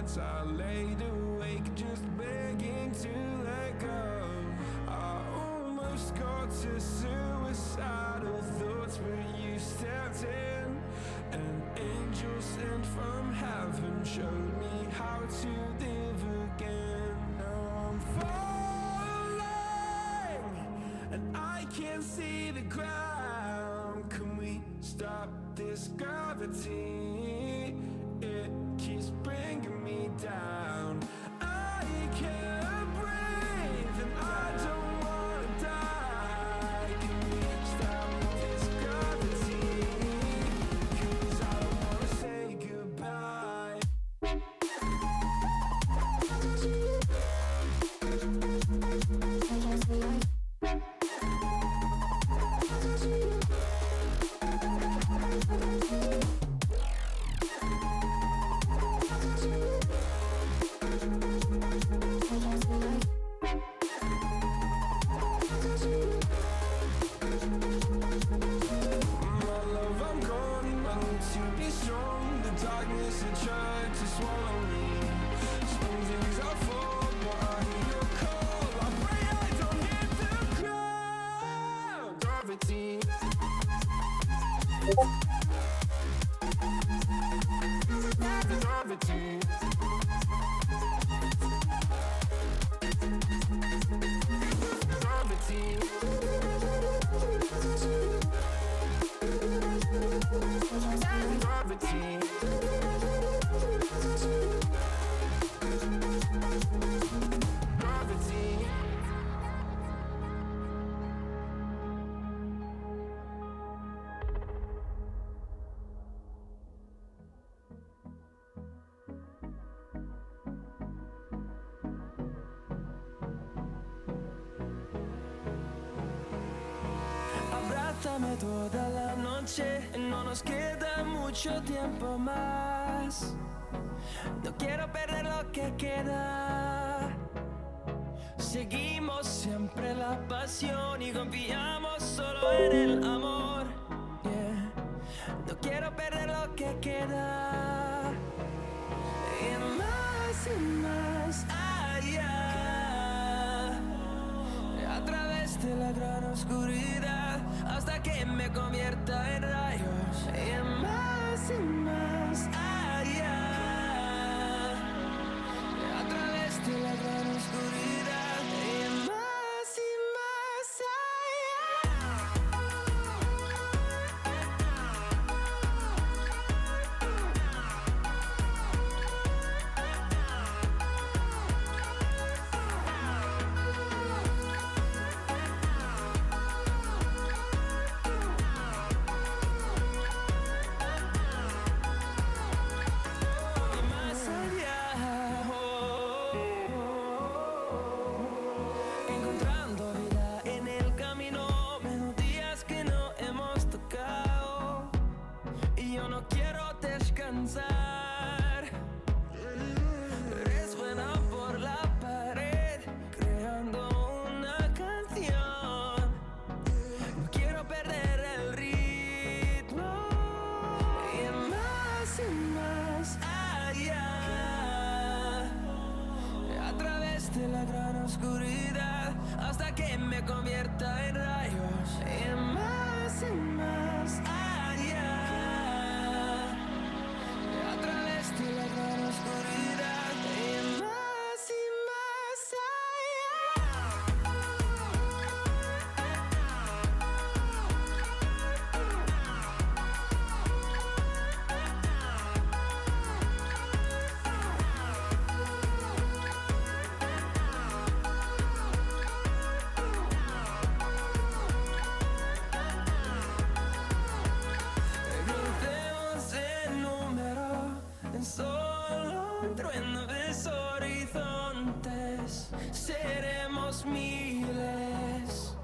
nights I laid awake just begging to let go. I almost got to suicidal thoughts, but you stepped in. An angel sent from heaven showed me how to live again. Now I'm falling and I can't see the ground. Can we stop this gravity? It keeps bringing me down. I can't breathe and I don't wanna die. Can we stop this gravity? 'Cause I don't wanna say goodbye. Abrázame toda la noche, no nos queda mucho tiempo más. No quiero perder lo que queda. Seguimos siempre la pasión y confiamos solo en el amor. Yeah. No quiero perder lo que queda. Y más allá, a través de la gran oscuridad, hasta que me convierta en rayos. Y más allá, a través de la gran oscuridad. Y más allá, encontrando vida en el camino, melodías que no hemos tocado. Y yo no quiero descansar. Resuena por la pared, creando una canción. No quiero perder el ritmo. Y más allá, a través de la gran oscuridad, hasta que me convierta en rayos. Y más allá, a través de la gran oscuridad. Y más crucemos el número en solo un trueno de horizontes. Seremos miles.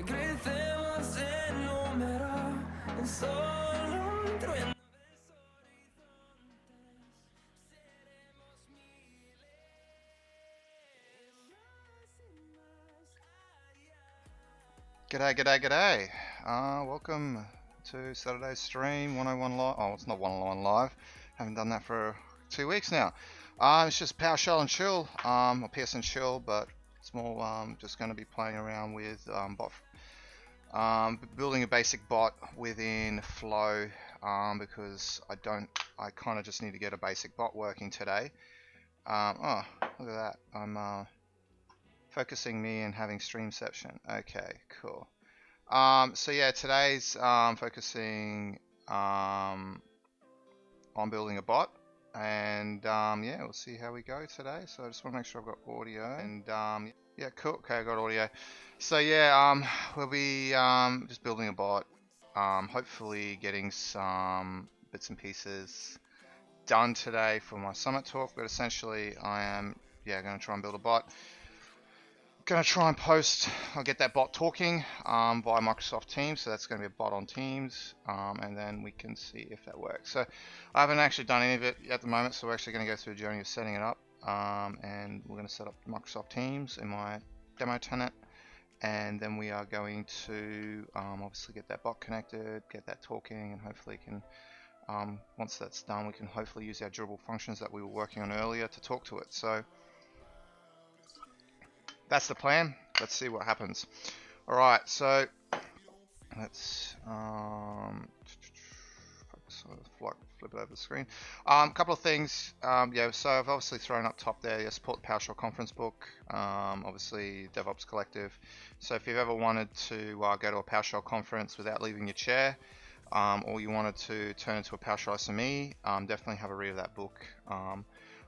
Crecemos en número en solo un trueno de horizontes. Seremos miles. G'day, g'day, g'day. Welcome to Saturday's stream 101 Live. Oh, it's not 101 Live. Haven't done that for 2 weeks now. It's just PowerShell and Chill, or PS and Chill, but it's more just going to be playing around with building a basic bot within Flow, because I kind of just need to get a basic bot working today. Oh, look at that. I'm focusing me and having streamception. Okay, cool. So yeah, today's focusing on building a bot, and yeah, we'll see how we go today. So I just want to make sure I've got audio, and yeah, cool. Okay, I got audio. So yeah, we'll be just building a bot, hopefully getting some bits and pieces done today for my summit talk, but essentially I am going to try and build a bot. Going to try and post, I'll get that bot talking via Microsoft Teams, so that's going to be a bot on Teams, and then we can see if that works. So I haven't actually done any of it at the moment, so we're actually going to go through a journey of setting it up, and we're going to set up Microsoft Teams in my demo tenant, and then we are going to obviously get that bot connected, get that talking, and hopefully can, once that's done, we can hopefully use our durable functions that we were working on earlier to talk to it. So that's the plan. Let's see what happens. Alright, so let's flip it over the screen. Couple of things. Yeah, so I've obviously thrown up top there, support the PowerShell conference book, obviously DevOps Collective. So if you've ever wanted to go to a PowerShell conference without leaving your chair, or you wanted to turn into a PowerShell SME, definitely have a read of that book.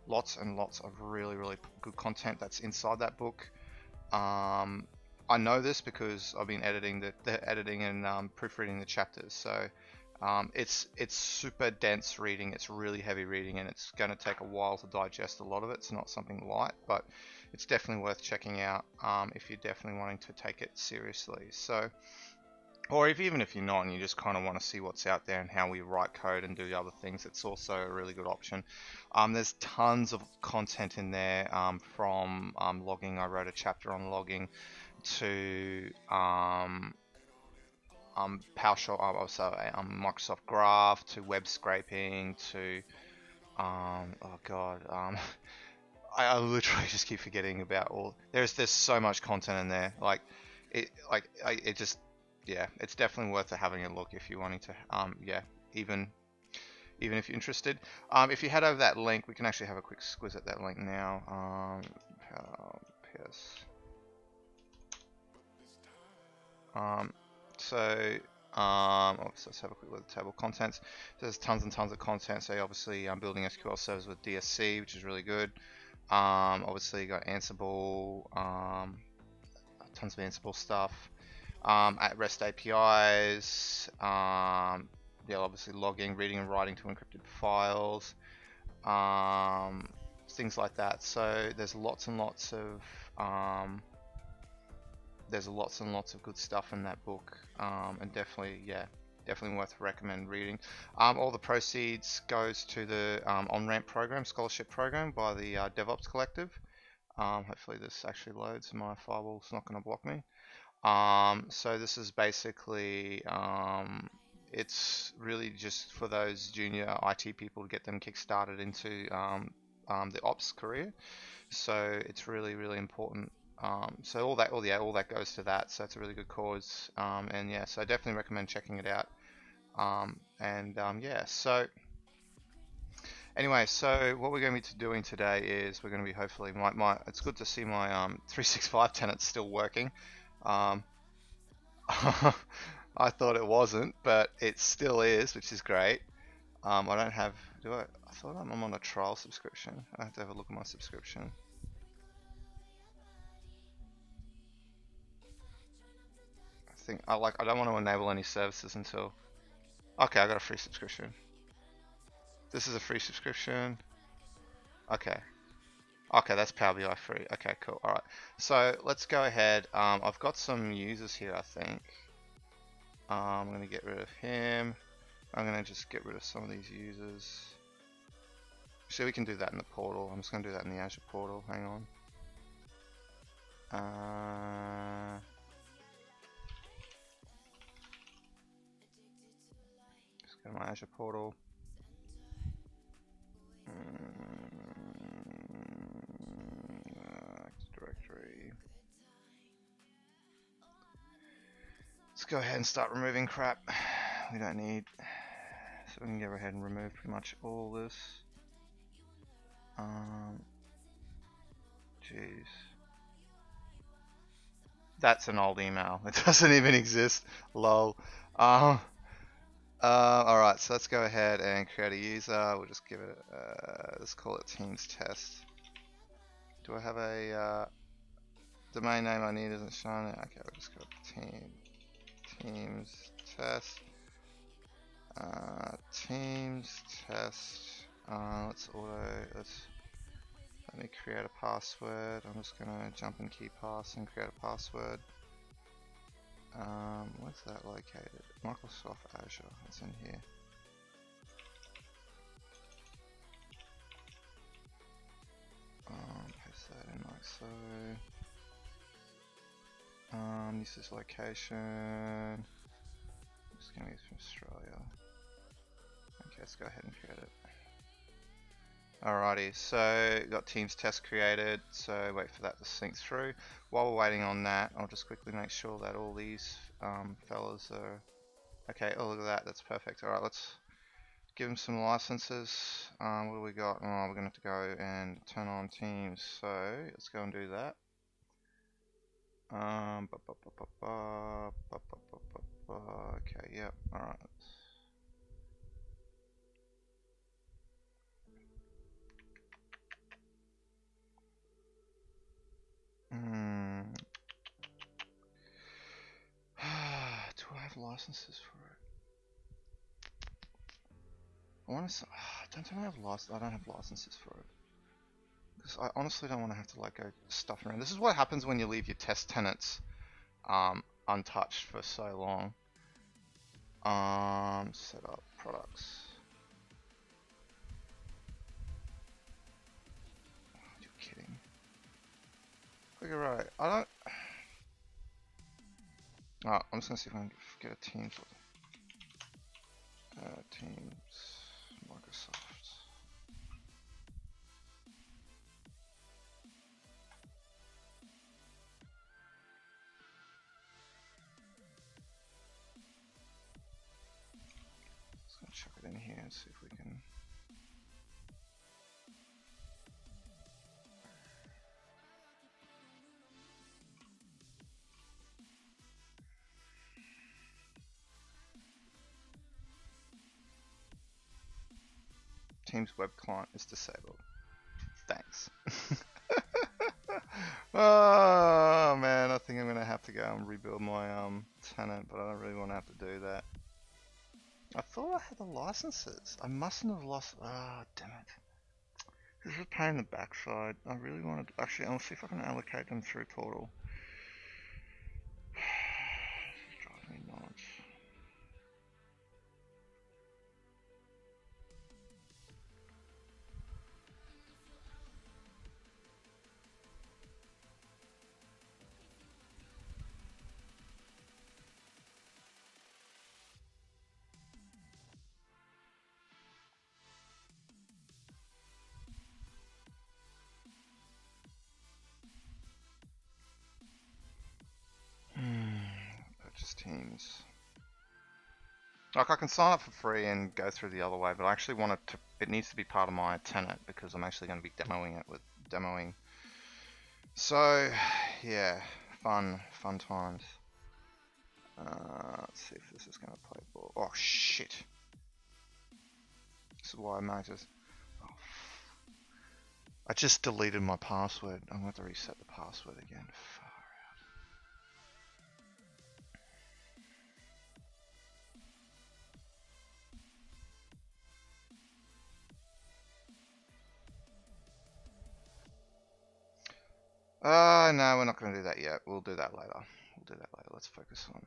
Lots and lots of really, really good content that's inside that book. I know this because I've been editing the editing and proofreading the chapters. So it's super dense reading. It's really heavy reading, and it's going to take a while to digest a lot of it. It's not something light, but it's definitely worth checking out if you're definitely wanting to take it seriously. So, or even if you're not and you just kind of want to see what's out there and how we write code and do the other things, it's also a really good option. There's tons of content in there, from logging. I wrote a chapter on logging, to PowerShell, also Microsoft Graph, to web scraping, to oh god, I literally just keep forgetting about all. There's so much content in there. It just. Yeah, it's definitely worth having a look if you're wanting to, yeah, even if you're interested. If you head over that link, we can actually have a quick squiz at that link now. PS. So, let's have a quick look at the table of contents. There's tons and tons of content. So obviously I'm building SQL servers with DSC, which is really good. Obviously you got Ansible, tons of Ansible stuff. At REST APIs, yeah, obviously logging, reading and writing to encrypted files, things like that. So there's lots and lots of good stuff in that book, and definitely worth reading. All the proceeds goes to the on-ramp program, scholarship program by the DevOps Collective. Hopefully this actually loads and my firewall's not going to block me. So this is basically, it's really just for those junior IT people to get them kick-started into the ops career. So it's really, really important. So all that goes to that. So it's a really good cause. And yeah, so I definitely recommend checking it out. Yeah, so anyway, so what we're going to be doing today is we're going to be hopefully it's good to see my 365 tenant still working. I thought it wasn't, but it still is, which is great. I don't have, I thought I'm on a trial subscription. I have to have a look at my subscription. I don't want to enable any services until, okay, I got a free subscription. This is a free subscription. Okay, that's Power BI free. Okay, cool. All right. So let's go ahead. I've got some users here, I think. I'm going to get rid of him. I'm going to just get rid of some of these users. So we can do that in the portal. I'm just going to do that in the Azure portal. Hang on. Just go to my Azure portal. free. Let's go ahead and start removing crap we don't need. So we can go ahead and remove pretty much all this. Jeez. That's an old email. It doesn't even exist. Lol. Alright, so let's go ahead and create a user. We'll just give it, let's call it Teams Test. Do I have a domain name I need? Isn't showing it. Okay, we'll just go Teams Test. Teams Test. Let me create a password. I'm just gonna jump in KeePass and create a password. Where's that located? Microsoft Azure. It's in here. Paste that in like so. This is location. I'm just gonna use from Australia. Okay, let's go ahead and create it. Alrighty, so got Teams Test created, so wait for that to sync through. While we're waiting on that, I'll just quickly make sure that all these fellas are okay. Oh, look at that, that's perfect. Alright, let's give them some licenses. What do we got? Oh, we're gonna have to go and turn on Teams, so let's go and do that. Okay, yep, alright. Do I have licenses for it? I want to. I don't have licenses for it. Because I honestly don't want to have to like go stuff around. This is what happens when you leave your test tenants untouched for so long. Set up products. Oh, you're kidding. Okay, right. I don't. Oh, I'm just gonna see if I can get a Teams. Teams, Microsoft. Just gonna chuck it in here and see if we can. Teams web client is disabled. Thanks. Oh man, I think I'm gonna have to go and rebuild my tenant, but I don't really want to have to do that. I thought I had the licenses. I mustn't have lost. Ah, damn it. This is a pain in the backside. I really wanted to. Actually, I'll see if I can allocate them through Portal. This is driving me nuts. Purchase Teams. Like I can sign up for free and go through the other way, but I actually want it to. It needs to be part of my tenant because I'm actually going to be demoing it with demoing. So, yeah, fun times. Let's see if this is going to play ball. Oh shit! This is why I might just. Oh, I just deleted my password. I'm going to have to reset the password again. No, we're not going to do that yet. We'll do that later. Let's focus on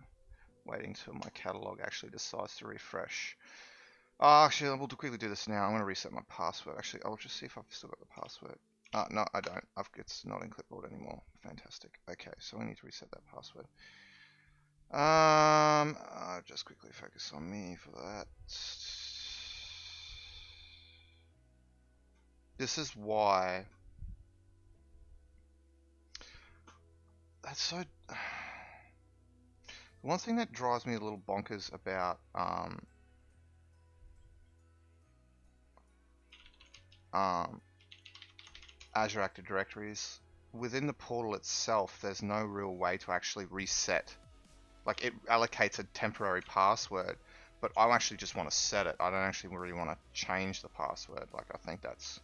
waiting till my catalog actually decides to refresh. Oh, actually, we'll quickly do this now. I'm going to reset my password. Actually, I'll just see if I've still got the password. No, I don't. It's not in clipboard anymore. Fantastic. Okay, so we need to reset that password. I'll just quickly focus on me for that. This is why That's so. One thing that drives me a little bonkers about Azure Active Directory is within the portal itself, there's no real way to actually reset. Like, it allocates a temporary password, but I actually just want to set it. I don't actually really want to change the password. Like, I think that's...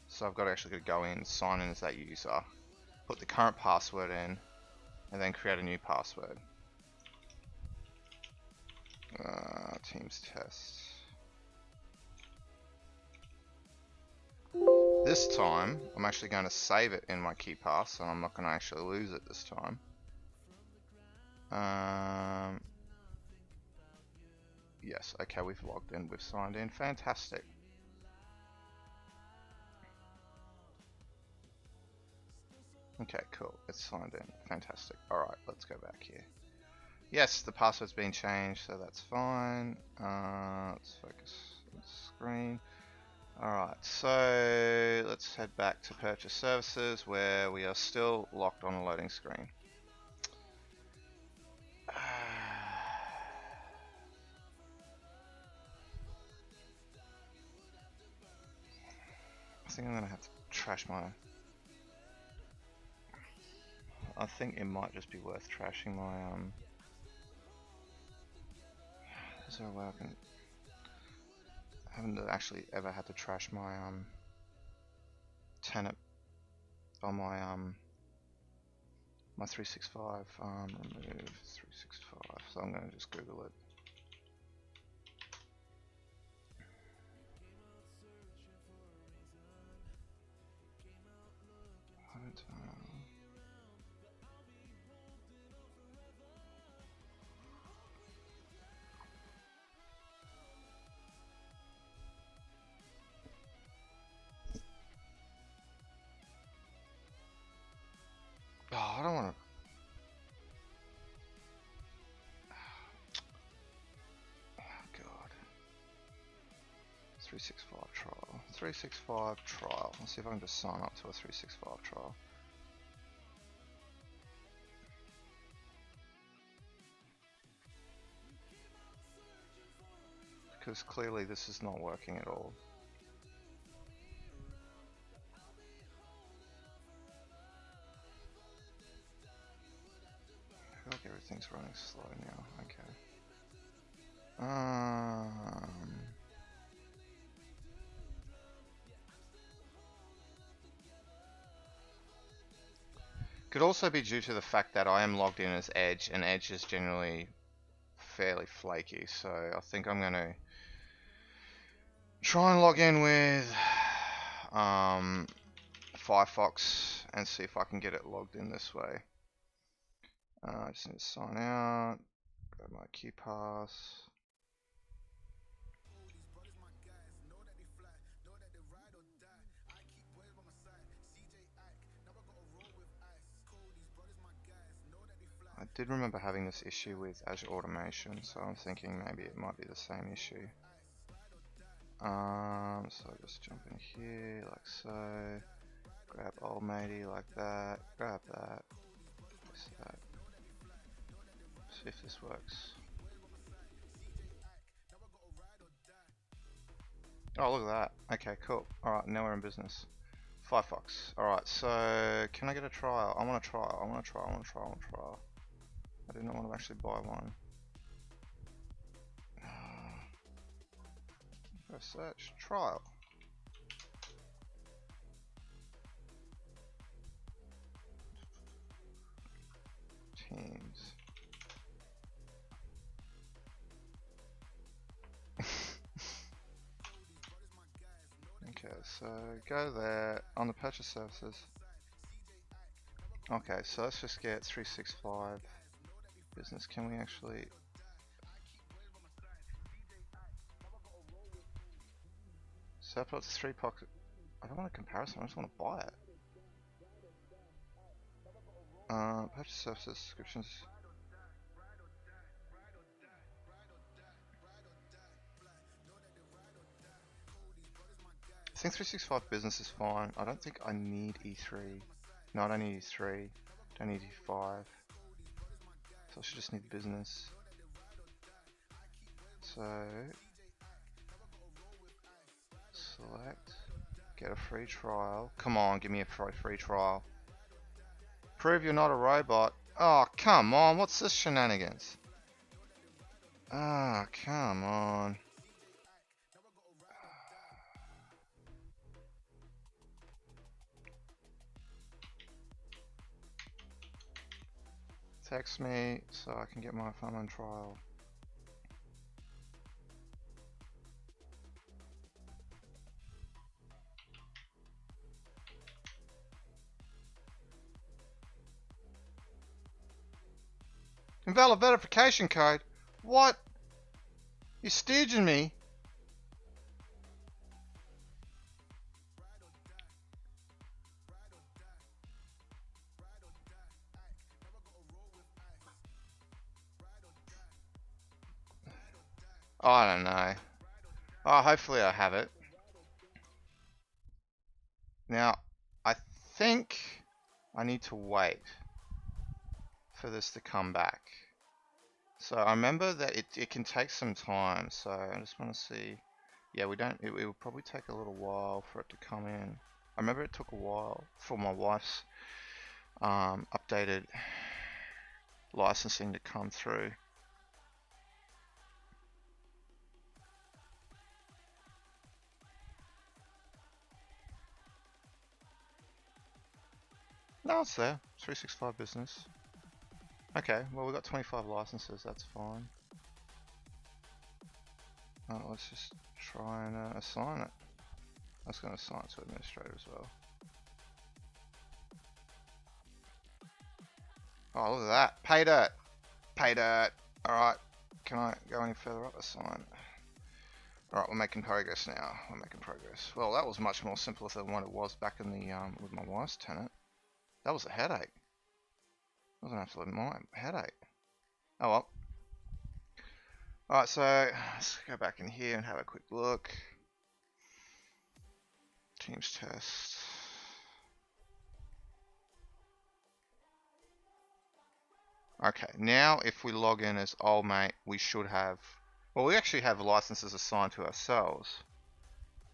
So I've got to actually go in, sign in as that user, put the current password in, and then create a new password. Teams test. This time, I'm actually going to save it in my KeePass, and I'm not going to actually lose it this time. Yes, okay, we've logged in, we've signed in, fantastic. Okay, cool, it's signed in, fantastic. Alright, let's go back here. Yes, the password's been changed, so that's fine. Let's focus on the screen. Alright, so let's head back to purchase services where we are still locked on a loading screen. I think I'm gonna have to trash my... I think it might just be worth trashing my is there a way I can... I haven't actually ever had to trash my tenant on my my 365 remove 365, so I'm gonna just Google it. Oh, I don't want to. Oh God. 365 trial. 365 trial. Let's see if I can just sign up to a 365 trial. Because clearly this is not working at all. I feel like everything's running slow now. Okay. Could also be due to the fact that I am logged in as Edge, and Edge is generally fairly flaky, so I think I'm going to try and log in with Firefox and see if I can get it logged in this way. I just need to sign out, grab my KeePass. I did remember having this issue with Azure Automation, so I'm thinking maybe it might be the same issue. So I just jump in here like so, grab old matey like that, grab that, place that. See if this works. Oh, look at that. Okay, cool. Alright, now we're in business. Firefox. Alright, so can I get a trial? I want a trial. I want a trial. I want a trial. I want a trial. I do not want to actually buy one. Go search trial. Teams. Okay, so go there on the purchase services. Okay, so let's just get 365 business. Can we actually... So I've got 3 pocket. I don't want a comparison, I just want to buy it. Purchase services, subscriptions. I think 365 business is fine. I don't think I need E3. No, I don't need E3. Don't need E5. So I should just need business. So select, get a free trial. Come on, give me a free trial. Prove you're not a robot. Oh, come on, what's this shenanigans? Ah, come on. Text me so I can get my phone on trial. Invalid verification code? What? You're staging me? I don't know. Oh, hopefully I have it. Now, I think I need to wait for this to come back. So I remember that it can take some time, so I just want to see. Yeah, it will probably take a little while for it to come in. I remember it took a while for my wife's updated licensing to come through. No, it's there. 365 business. Okay, well, we got 25 licenses, that's fine. Let's just try and assign it. I was going to assign it to administrator as well. Oh, look at that. Pay dirt. Pay dirt. Alright. Can I go any further up? Assign. Alright, we're making progress now. We're making progress. Well, that was much more simpler than what it was back in the with my wife's tenant. That was a headache. That was an absolute headache. Oh well. Alright, so let's go back in here and have a quick look. Teams test. Okay, now if we log in as old mate, we should have, well, we actually have licenses assigned to ourselves.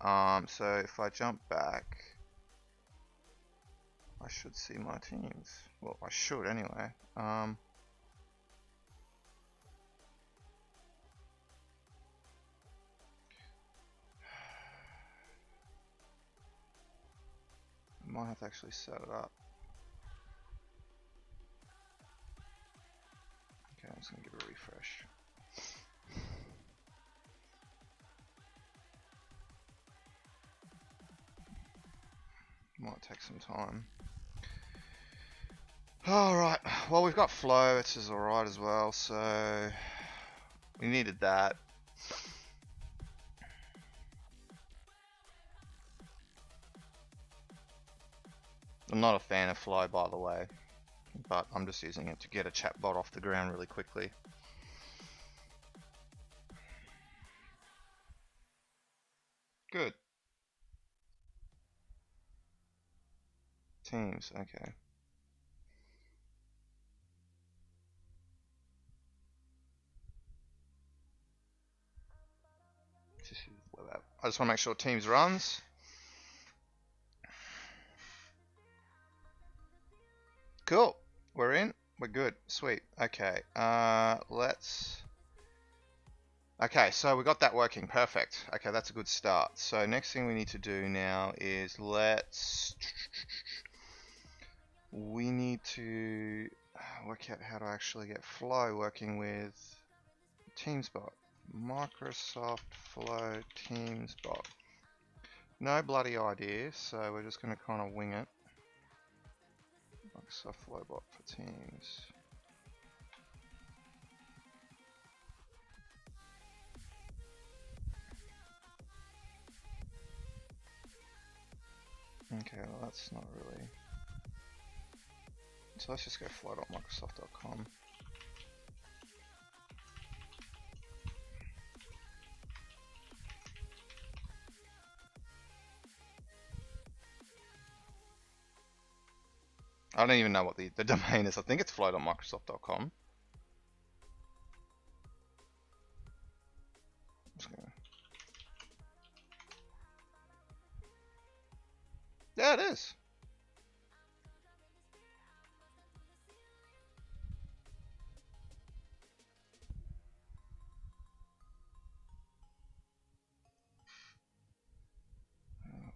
So if I jump back, I should see my teams. Well, I should anyway. I might have to actually set it up. Okay, I'm just gonna give it a refresh. Might take some time. Alright, well, we've got flow, which is alright as well, so we needed that. I'm not a fan of flow, by the way, but I'm just using it to get a chatbot off the ground really quickly. Good. Teams, okay. I just want to make sure Teams runs. Cool. We're in. We're good. Sweet. Okay. Okay, so we got that working. Perfect. Okay, that's a good start. So next thing we need to do now is we need to work out how to actually get Flow working with TeamsBot. Microsoft Flow TeamsBot. No bloody idea, so we're just going to kind of wing it. Microsoft Flowbot for Teams. Okay, well that's not really. So let's just go flow.microsoft.com. I don't even know what the domain is. I think it's flow.microsoft.com. Yeah, it is.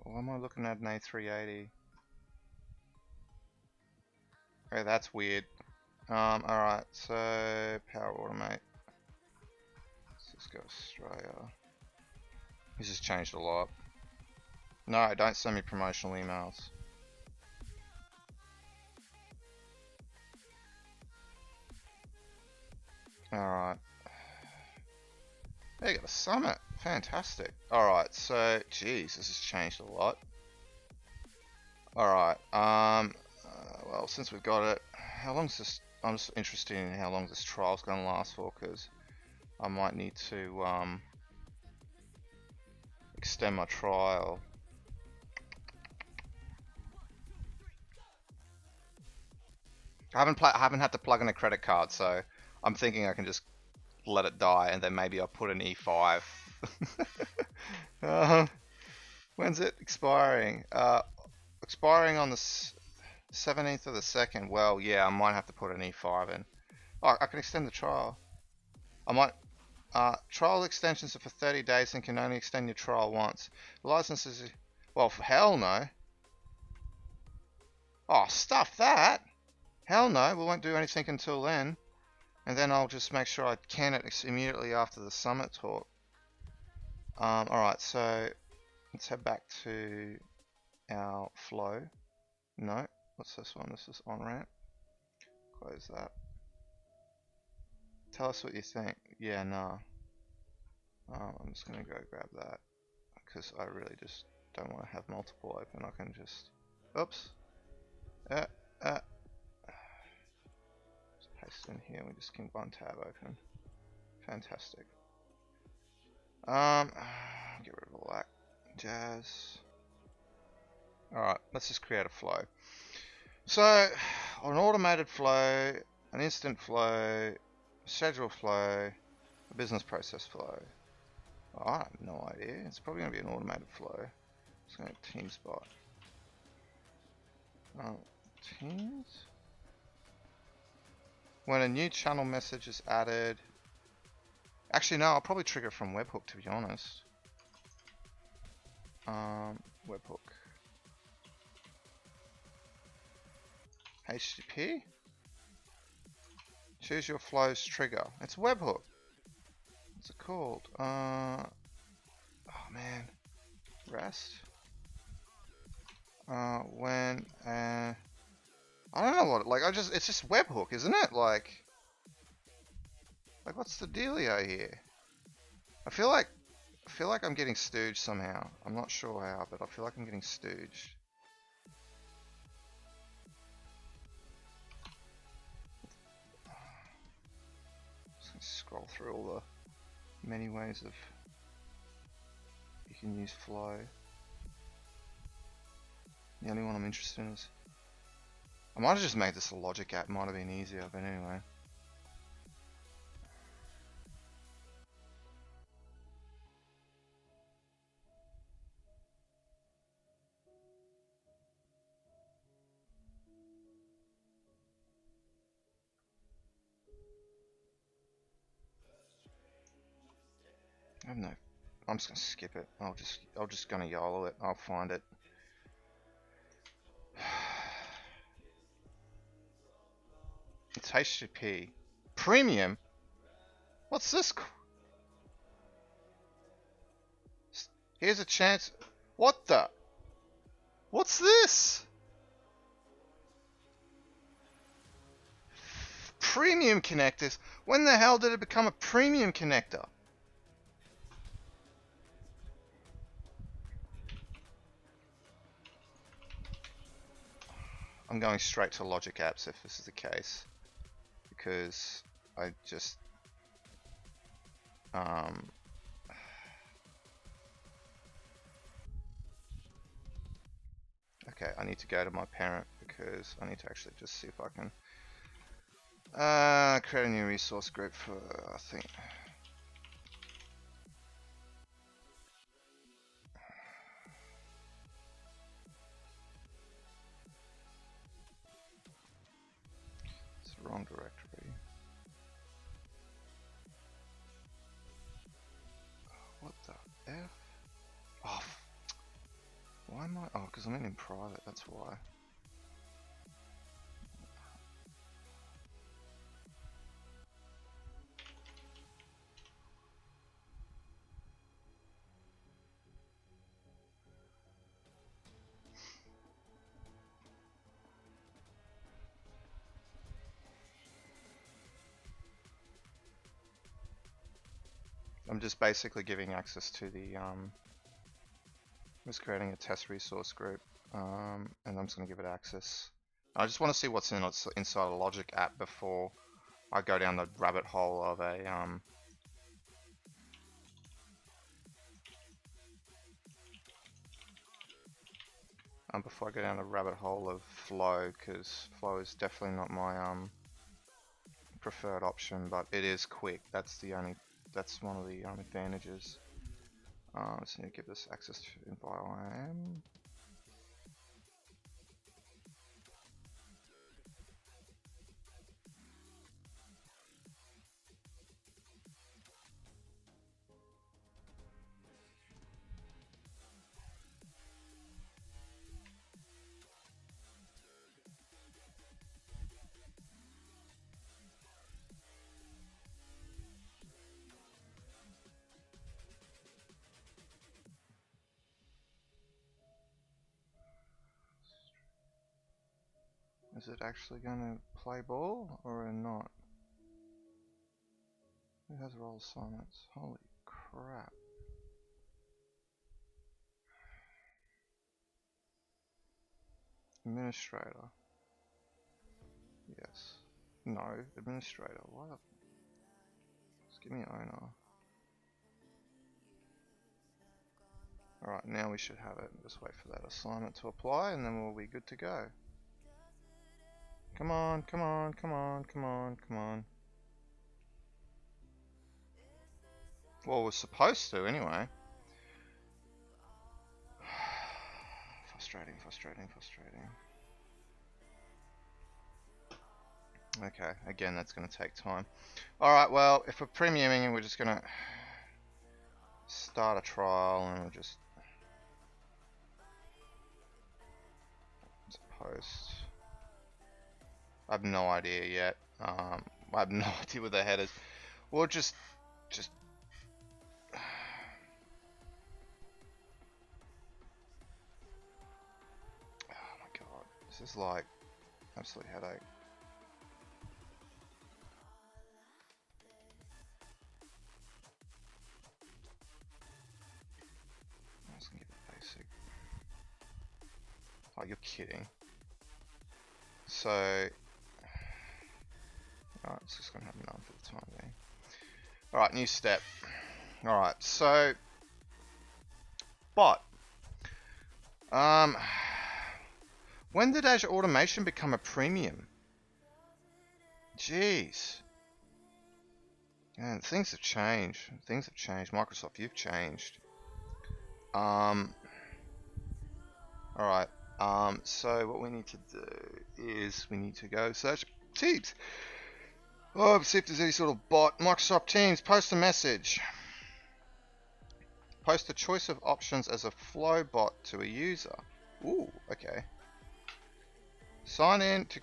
Why am I looking at an A380? Okay, that's weird. Alright, so Power Automate. Cisco Australia. This has changed a lot. No, don't send me promotional emails. Alright. There you got a summit. Fantastic. Alright, so, geez, this has changed a lot. Alright, well, since we've got it, how long's this? I'm just interested in how long this trial's going to last for, because I might need to extend my trial. I haven't had to plug in a credit card, so I'm thinking I can just let it die, and then maybe I'll put an E5. When's it expiring? Expiring on the 17th of the 2nd. Well, yeah, I might have to put an E5 in. Oh, I can extend the trial. I might. Trial extensions are for 30 days and can only extend your trial once. The license is. Well, for hell no. Oh, stuff that. Hell no, we won't do anything until then. And then I'll just make sure I can it immediately after the summit talk. Alright, so let's head back to our flow. No, what's this one? This is on-ramp. Close that. Tell us what you think. Yeah, nah. I'm just gonna go grab that because I really just don't want to have multiple open. I can just, oops. Just paste in here. We just keep one tab open. Fantastic. Get rid of all that jazz. Alright, let's just create a flow. So, an automated flow, an instant flow, a schedule flow, a business process flow. Oh, I have no idea. It's probably going to be an automated flow. It's going to be TeamSpot. Teams? When a new channel message is added. Actually, no, I'll probably trigger from webhook, to be honest. Webhook. HTTP? Choose your flow's trigger. It's webhook. What's it called? Oh man. REST. When I don't know what, like, it's just webhook, isn't it? Like what's the dealio here? I feel like I'm getting stooged somehow. I'm not sure how, but I feel like I'm getting stooged. Just gonna scroll through all the many ways of you can use flow. The only one I'm interested in is, I might have just made this a logic app, might have been easier, but anyway. I don't know. I'm just gonna skip it. I'll just gonna YOLO it. I'll find it. It's HTTP. Premium? What's this? Here's a chance. What the? What's this? Premium connectors? When the hell did it become a premium connector? I'm going straight to Logic Apps if this is the case, because I just okay, I need to go to my parent because because I need to actually just see if I can create a new resource group for, I think. It's the wrong directory. What the F? Oh, why am I? Oh, because I'm in private, that's why. I'm just basically giving access to the just creating a test resource group, and I'm just going to give it access. I just want to see what's inside a Logic app before I go down the rabbit hole of a before I go down the rabbit hole of Flow, because Flow is definitely not my preferred option, but it is quick. That's one of the advantages. So you give this access to IM. Is it actually going to play ball or not? Who has role assignments? Holy crap. Administrator. Yes. No. Administrator. What? Just give me owner. Alright, now we should have it. Just wait for that assignment to apply and then we'll be good to go. Come on, come on, come on, come on, come on. Well, we're supposed to anyway. Frustrating, frustrating, frustrating. Okay, again, that's going to take time. Alright, well, if we're premiuming, we're just going to start a trial and we'll just post. I have no idea yet. I have no idea what the head is. We'll just oh my god, this is like absolute headache. I'm just gonna give it basic. Oh, you're kidding. So, alright, it's just gonna have none for the time being. Alright, new step. Alright, so, bot. When did Azure Automation become a premium? Jeez. Man, things have changed. Things have changed. Microsoft, you've changed. Alright. So what we need to do is we need to go search Teams. Oh, see if there's any sort of bot. Microsoft Teams, post a message. Post a choice of options as a flow bot to a user. Ooh, okay. Sign in to...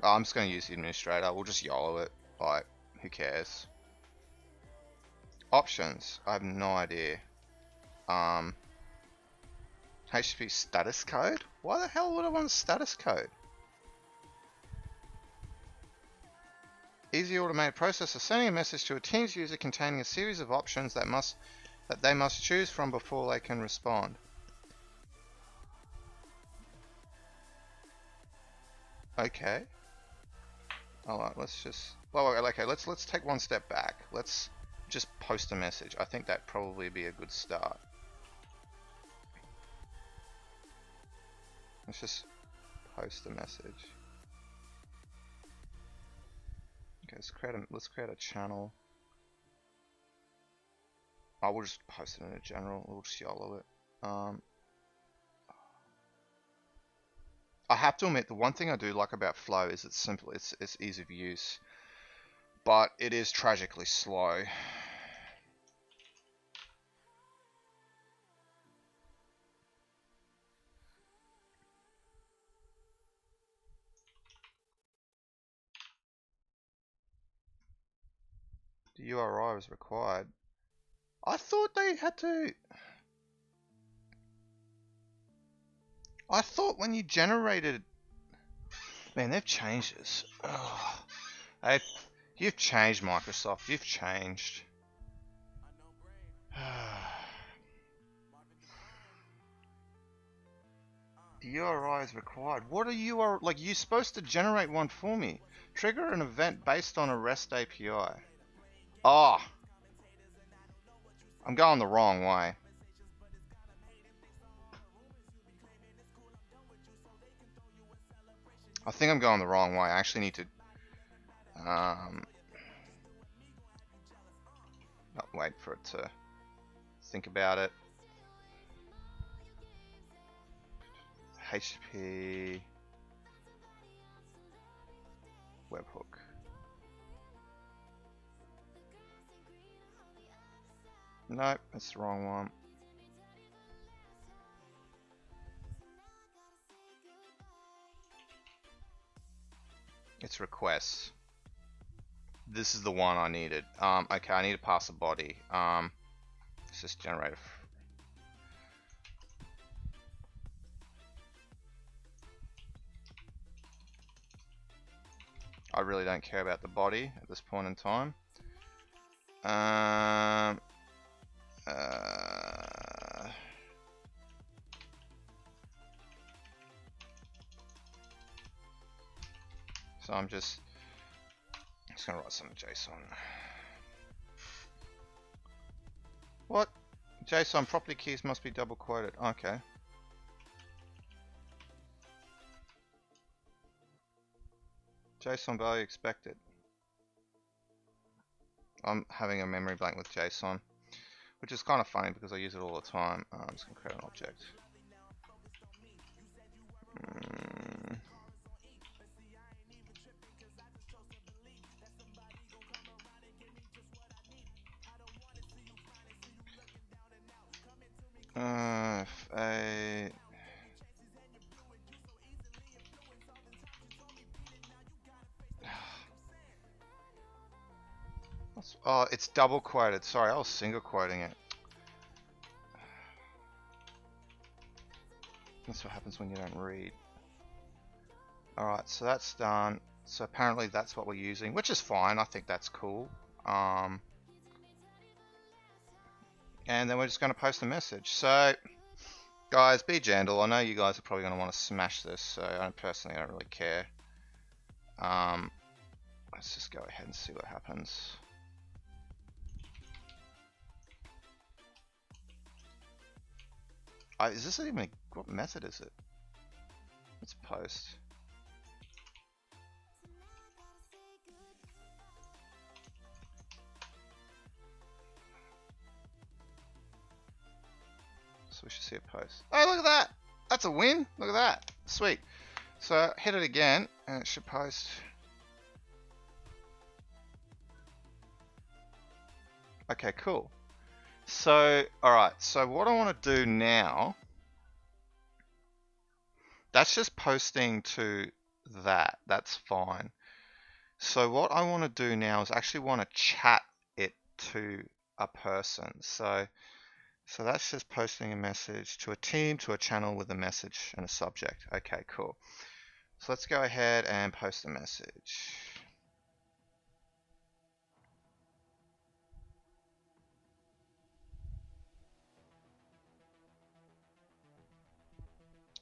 Oh, I'm just going to use the administrator. We'll just YOLO it. Like, who cares? Options. I have no idea. HTTP status code? Why the hell would I want a status code? Easy automated process of sending a message to a Teams user containing a series of options that they must choose from before they can respond. Okay. Alright, let's just... Well, okay, let's take one step back. Let's just post a message. I think that'd probably be a good start. Let's just post a message. Okay, let's create a channel. I will just post it in a general. We'll just YOLO it. I have to admit, the one thing I do like about Flow is it's simple. It's easy of use, but it is tragically slow. The URI was required. I thought they had to. I thought when you generated. Man, they've changed this. Oh. You've changed, Microsoft. You've changed. The URI is required. What are URI? Like, you're supposed to generate one for me. Trigger an event based on a REST API. Oh. I'm going the wrong way. I think I'm going the wrong way. I actually need to not wait for it to think about it. HTTP webhook. Nope, that's the wrong one. It's requests. This is the one I needed. Okay, I need to pass a body. Let's just generate a. I really don't care about the body at this point in time. So I'm just gonna write some JSON. What? JSON property keys must be double quoted. Okay. JSON value expected. I'm having a memory blank with JSON, which is kind of funny because I use it all the time. I'm just gonna create an object. Oh, it's double quoted. Sorry, I was single quoting it. That's what happens when you don't read. Alright, so that's done. So apparently that's what we're using, which is fine. I think that's cool. And then we're just going to post a message. So, guys, be gentle. I know you guys are probably going to want to smash this, so I personally don't really care. Let's just go ahead and see what happens. Is this even a, what method is it? Let's post. So we should see a post. Oh, look at that! That's a win! Look at that! Sweet. So hit it again and it should post. Okay, cool. So, alright, so what I want to do now, that's just posting to that, that's fine. So what I want to do now is actually want to chat it to a person. So that's just posting a message to a team, to a channel with a message and a subject. Okay, cool. So let's go ahead and post a message.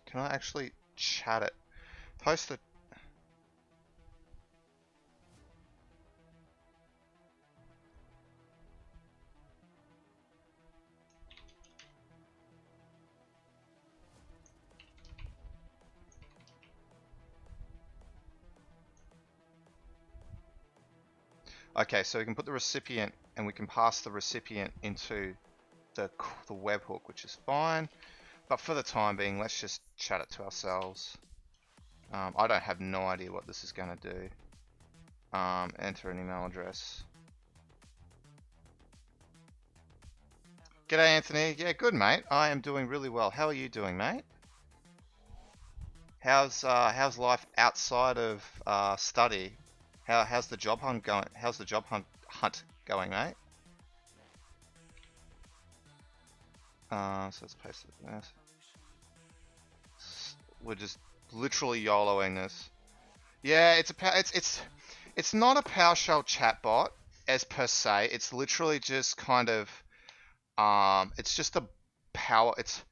Can I actually chat it? Post it. Okay, so we can put the recipient and we can pass the recipient into the webhook, which is fine. But for the time being, let's just chat it to ourselves. I don't have no idea what this is going to do. Enter an email address. G'day, Anthony. Yeah, good, mate. I am doing really well. How are you doing, mate? How's life outside of study? How's the job hunt going? How's the job hunt going, mate? So let's paste it. We're just literally YOLOing this. Yeah, it's not a PowerShell chatbot as per se. It's literally just kind of it's just a it's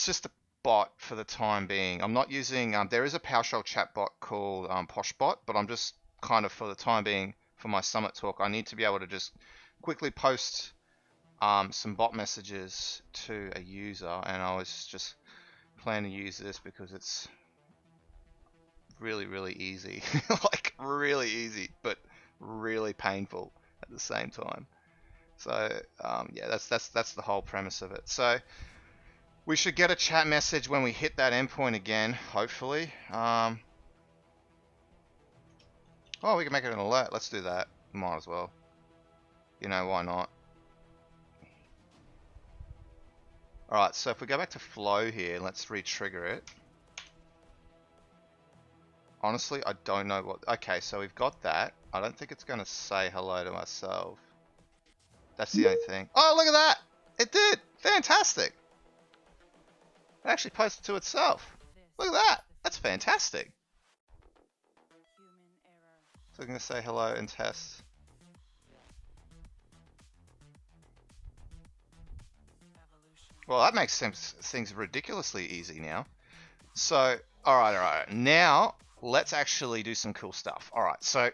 just a bot for the time being. I'm not using there is a PowerShell chatbot called Poshbot, but I'm just kind of for the time being for my summit talk, I need to be able to just quickly post some bot messages to a user, and I was just planning to use this because it's really easy. Like really easy, but really painful at the same time. So yeah, that's the whole premise of it. So we should get a chat message when we hit that endpoint again, hopefully. Oh, we can make it an alert. Let's do that. Might as well. You know, why not? Alright, so if we go back to flow here, let's re-trigger it. Honestly, I don't know what... Okay, so we've got that. I don't think it's going to say hello to myself. That's the only thing. Oh, look at that! It did! Fantastic! It actually posted to itself. Look at that! That's fantastic! So I'm going to say hello and test. Well, that makes things ridiculously easy now. So, alright. Now, let's actually do some cool stuff. Alright, so...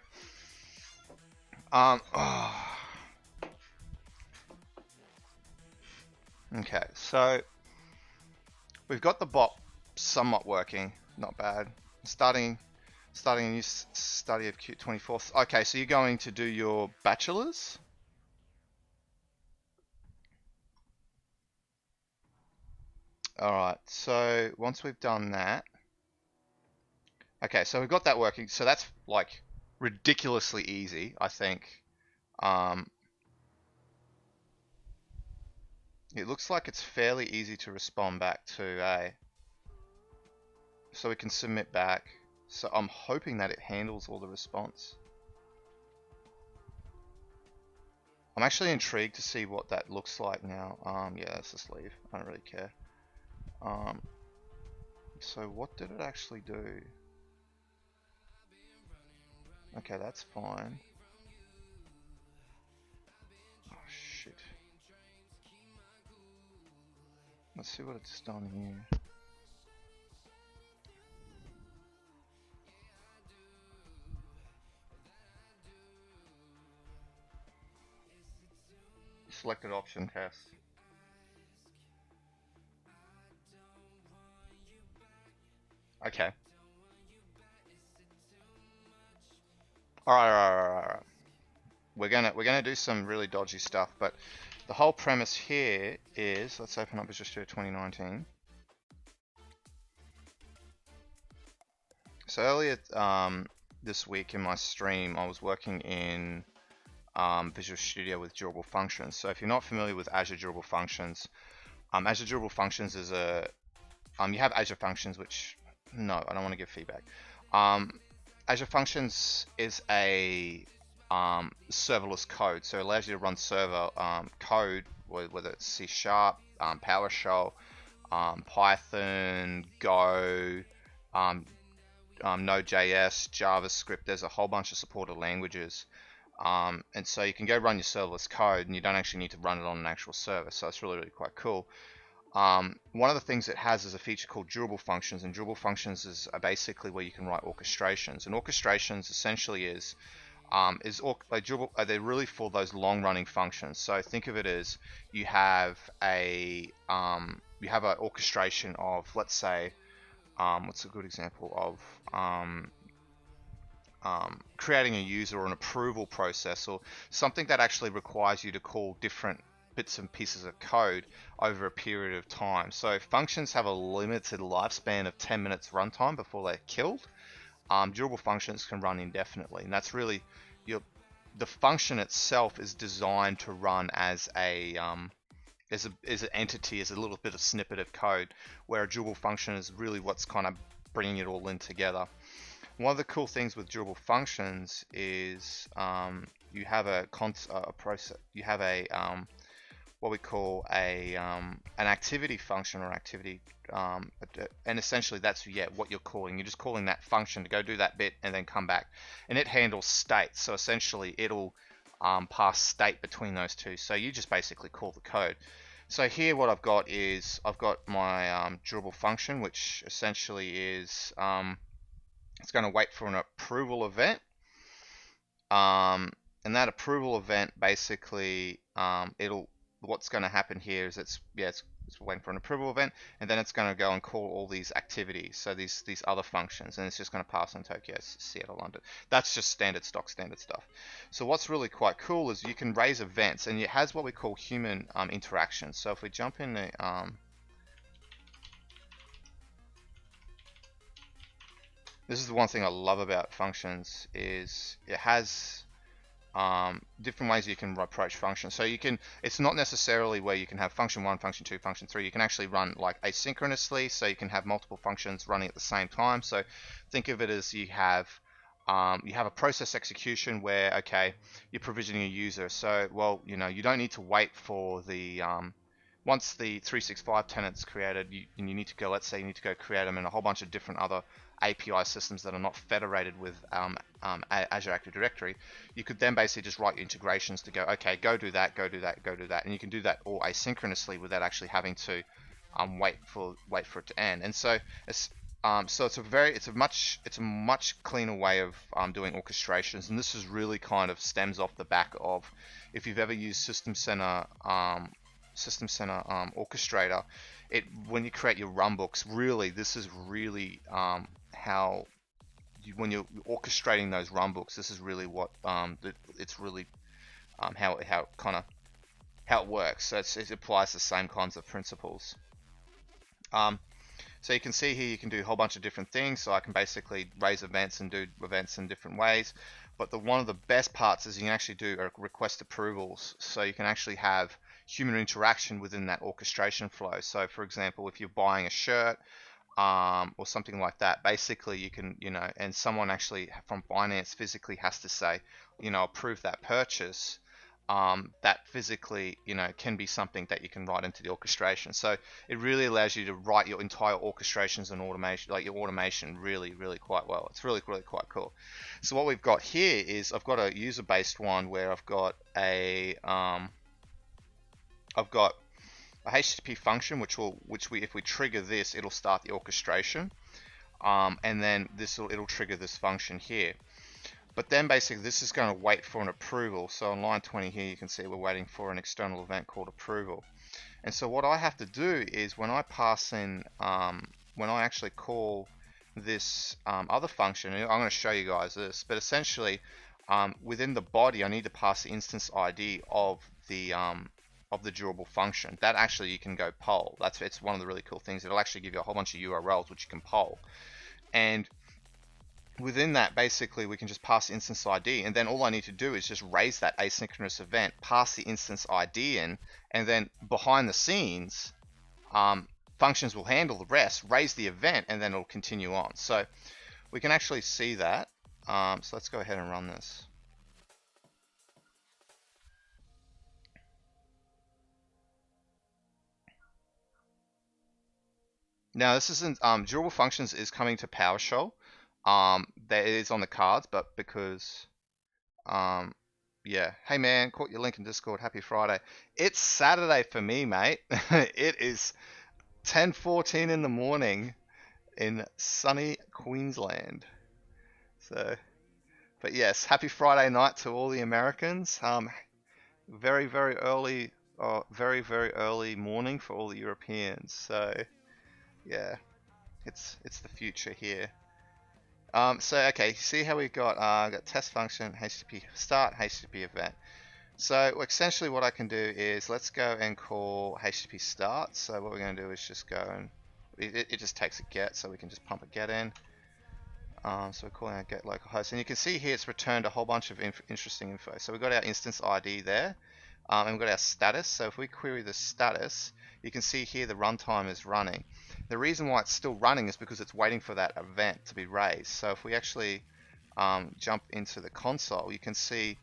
Okay, so... We've got the bot somewhat working. Not bad. Starting a new study of Q24th. Okay, so you're going to do your bachelor's? Alright, so once we've done that... Okay, so we've got that working. So that's like ridiculously easy, I think. It looks like it's fairly easy to respond back to, eh? So we can submit back. So I'm hoping that it handles all the response. I'm actually intrigued to see what that looks like now. Yeah, let's just leave. I don't really care. So what did it actually do? Okay, that's fine. Oh shit. Let's see what it's done here. Selected option test. Okay. Alright. We're gonna do some really dodgy stuff, but the whole premise here is, let's open up Visual Studio 2019. So earlier this week in my stream, I was working in Visual Studio with durable functions. So if you're not familiar with Azure Durable Functions, Azure Durable Functions is a you have Azure Functions, which no, I don't want to give feedback. Azure Functions is a serverless code, so it allows you to run server code, whether it's C#, PowerShell, Python, Go, Node.js, JavaScript. There's a whole bunch of supported languages, and so you can go run your serverless code, and you don't actually need to run it on an actual server. So it's really quite cool. One of the things it has is a feature called durable functions, and durable functions is basically where you can write orchestrations. And orchestrations essentially they're really for those long-running functions. So think of it as you have an orchestration of, let's say, what's a good example of creating a user or an approval process, or something that actually requires you to call different bits and pieces of code over a period of time. So functions have a limited lifespan of 10 minutes runtime before they're killed. Durable functions can run indefinitely, and that's really the function itself is designed to run as an entity, as a little bit of snippet of code, where a durable function is really what's kind of bringing it all in together. One of the cool things with durable functions is you have what we call an activity function, or an activity, and essentially that's what you're calling. You're just calling that function to go do that bit and then come back, and it handles state. So essentially it'll pass state between those two. So you just basically call the code. So here what I've got is I've got my durable function, which essentially is it's going to wait for an approval event, and that approval event basically what's going to happen here is it's waiting for an approval event, and then it's going to go and call all these activities, so these other functions, and it's just going to pass on Tokyo, Seattle, London. That's just standard stuff. So what's really quite cool is you can raise events, and it has what we call human interaction. So if we jump in the this is the one thing I love about functions, is it has different ways you can approach functions. So you can, it's not necessarily where you can have function 1, function 2, function 3. You can actually run like asynchronously, so you can have multiple functions running at the same time. So think of it as you have a process execution where, okay, you're provisioning a user. So, well, you don't need to wait for the once the 365 tenant's created, you need to go, let's say you need to go create them in a whole bunch of different other API systems that are not federated with Azure Active Directory. You could then basically just write your integrations to go, okay, go do that, and you can do that all asynchronously without actually having to wait for it to end. And so it's a much cleaner way of doing orchestrations, and this is really kind of stems off the back of, if you've ever used System Center Orchestrator, when you create your runbooks, really this is really how when you're orchestrating those runbooks, this is really what it's really how it works. So it applies the same kinds of principles. So you can see here you can do a whole bunch of different things. So I can basically raise events and do events in different ways. But one of the best parts is you can actually do request approvals. So you can actually have human interaction within that orchestration flow. So for example, if you're buying a shirt or something like that, basically you can, and someone actually from finance physically has to say, approve that purchase. That physically, can be something that you can write into the orchestration. So it really allows you to write your entire orchestrations and automation, like your automation, really, really quite well. It's really, really quite cool. So what we've got here is I've got a user-based one where I've got a HTTP function, which if we trigger this, it'll start the orchestration, and then it'll trigger this function here. But then basically this is going to wait for an approval. So on line 20 here you can see we're waiting for an external event called approval. And so what I have to do is when I pass in, when I actually call this other function, and I'm going to show you guys this, but essentially within the body I need to pass the instance ID of the durable function. That actually you can go poll. It's one of the really cool things. It'll actually give you a whole bunch of URLs which you can poll. And within that, basically, we can just pass the instance ID, and then all I need to do is just raise that asynchronous event, pass the instance ID in, and then behind the scenes, functions will handle the rest, raise the event, and then it'll continue on. So we can actually see that. So let's go ahead and run this. Now this isn't, durable functions is coming to PowerShell. That is on the cards, but because yeah, hey man, caught your link in Discord, happy Friday. It's Saturday for me, mate. It is 10:14 in the morning in sunny Queensland. So, but yes, happy Friday night to all the Americans. Very, very early, very, very early morning for all the Europeans. So yeah, it's the future here. So okay, see how we've got test function, HTTP start, HTTP event. So essentially what I can do is let's go and call HTTP start. So what we're going to do is just go and it just takes a get, so we can just pump a get in. So we're calling our get localhost, and you can see here it's returned a whole bunch of interesting info. So we've got our instance ID there, and we've got our status. So if we query the status, you can see here the runtime is running. The reason why it's still running is because it's waiting for that event to be raised. So if we actually jump into the console, you can see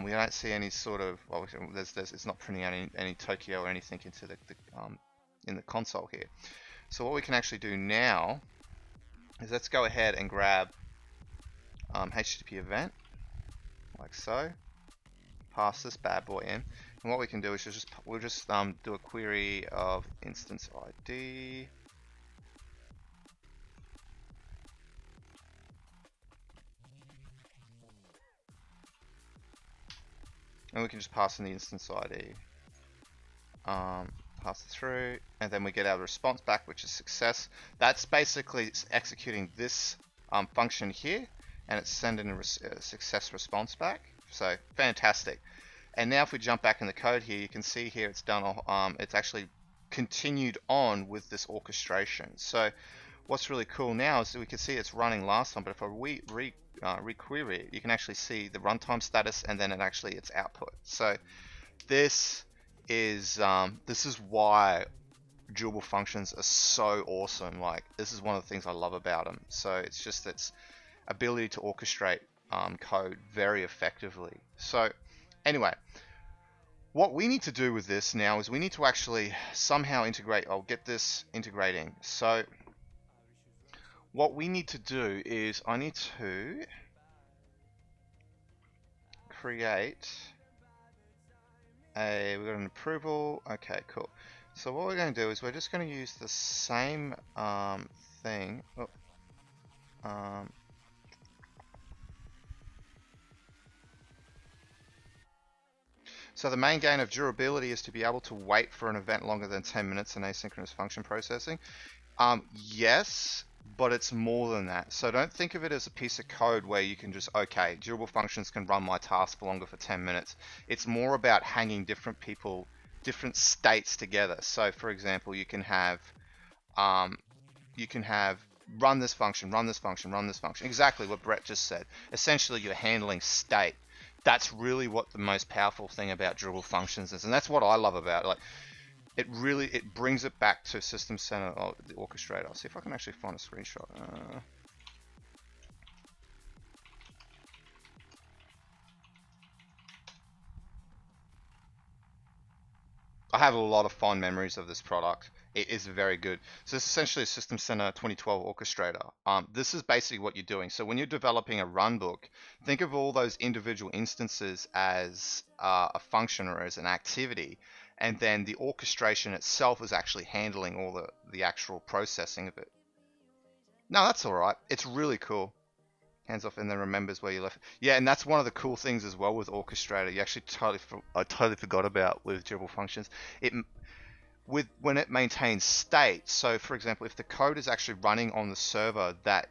we don't see any sort of, well, it's not printing out any Tokyo or anything into in the console here. So what we can actually do now is let's go ahead and grab HTTP event, like so, pass this bad boy in, and what we can do is we'll just do a query of instance ID. And we can just pass in the instance ID, pass it through, and then we get our response back, which is success. That's basically executing this function here, and it's sending a success response back. So fantastic. And now if we jump back in the code here, you can see here it's done. It's actually continued on with this orchestration. So what's really cool now is that we can see it's running last time, but if I requery it, you can actually see the runtime status and then its output. So this is why durable functions are so awesome. Like, this is one of the things I love about them. So it's just its ability to orchestrate code very effectively. So anyway, what we need to do with this now is we need to actually somehow integrate. I'll get this integrating. So what we need to do is I need to create we've got an approval. Okay, cool. So what we're going to do is we're just going to use the same thing. So the main gain of durability is to be able to wait for an event longer than 10 minutes in asynchronous function processing. Yes, but it's more than that. So don't think of it as a piece of code where you can just, okay, durable functions can run my task for longer for 10 minutes. It's more about hanging different states together. So for example, you can have run this function, run this function, run this function. Exactly what Brett just said. Essentially, you're handling state. That's really what the most powerful thing about durable functions is, and that's what I love about it. Like, it brings it back to System Center, the orchestrator. I'll see if I can actually find a screenshot. I have a lot of fond memories of this product. It is very good. So it's essentially a System Center 2012 orchestrator. This is basically what you're doing. So when you're developing a runbook, think of all those individual instances as a function or as an activity, and then the orchestration itself is actually handling all the actual processing of it. No, that's all right. It's really cool. Hands off and then remembers where you left. Yeah, and that's one of the cool things as well with Orchestrator. You actually I totally forgot about with durable functions. When it maintains state. So for example, if the code is actually running on the server that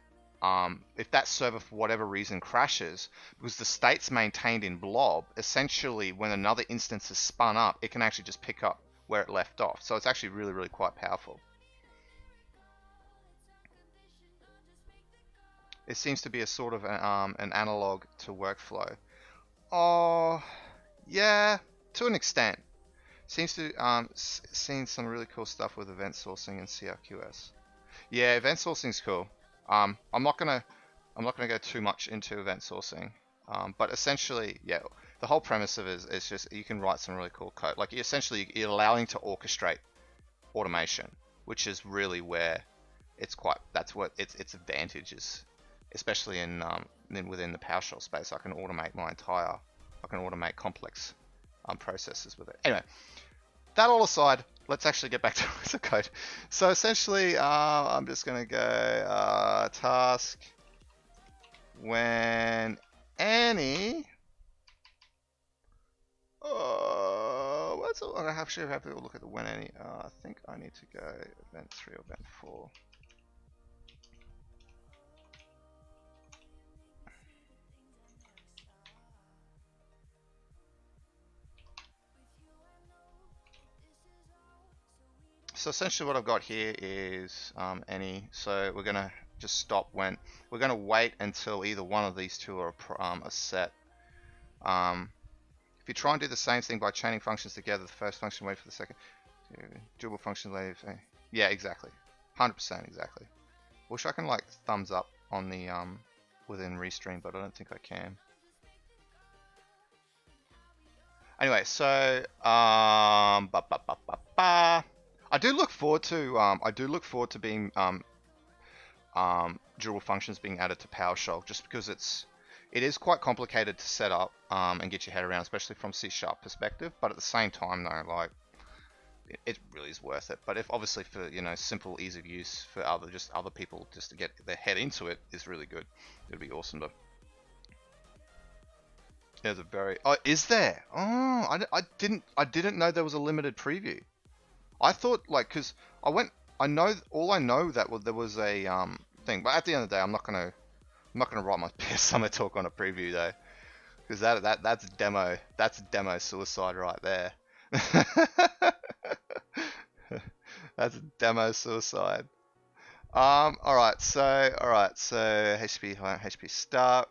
if that server for whatever reason crashes, because the state's maintained in blob, essentially when another instance is spun up, it can actually just pick up where it left off. So it's actually really, really quite powerful. It seems to be a sort of an analog to workflow. Oh, yeah, to an extent. Seems to seen some really cool stuff with event sourcing and CRQS. Yeah, event sourcing's cool. I'm not gonna go too much into event sourcing, but essentially, yeah, the whole premise of it is just you can write some really cool code. Like essentially, you're allowing to orchestrate automation, which is really where that's what its advantage is. Especially within the PowerShell space, I can automate complex processes with it. Anyway, that all aside, let's actually get back to the code. So essentially, I'm just going to go task when any. I actually have to look at the when any. I think I need to go event 3 or event 4. So essentially what I've got here is any. So we're gonna just stop when we're gonna wait until either one of these two are set. If you try and do the same thing by chaining functions together, the first function wait for the second. Durable function later. Yeah, exactly. 100% exactly. Wish I can like thumbs up on the within Restream, but I don't think I can. Anyway, so I do look forward to being durable functions being added to PowerShell, just because it is quite complicated to set up and get your head around, especially from C# perspective. But at the same time, though, like it really is worth it. But if obviously for simple ease of use for other people just to get their head into it is really good. It'd be awesome to. There's a very is there? Oh, I didn't know there was a limited preview. I thought like because I know that there was a thing, but at the end of the day, I'm not gonna write my PS Summit talk on a preview though, because that's demo suicide right there. That's demo suicide. Alright, so HTTP start.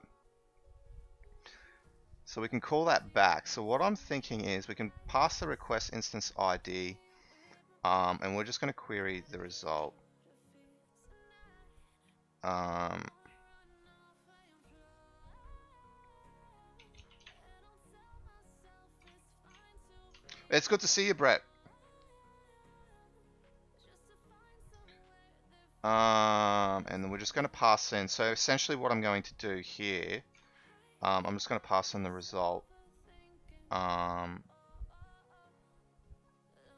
So we can call that back. So what I'm thinking is we can pass the request instance ID, and we're just going to query the result. It's good to see you, Brett. And then we're just going to pass in. So essentially what I'm going to do here, I'm just going to pass in the result.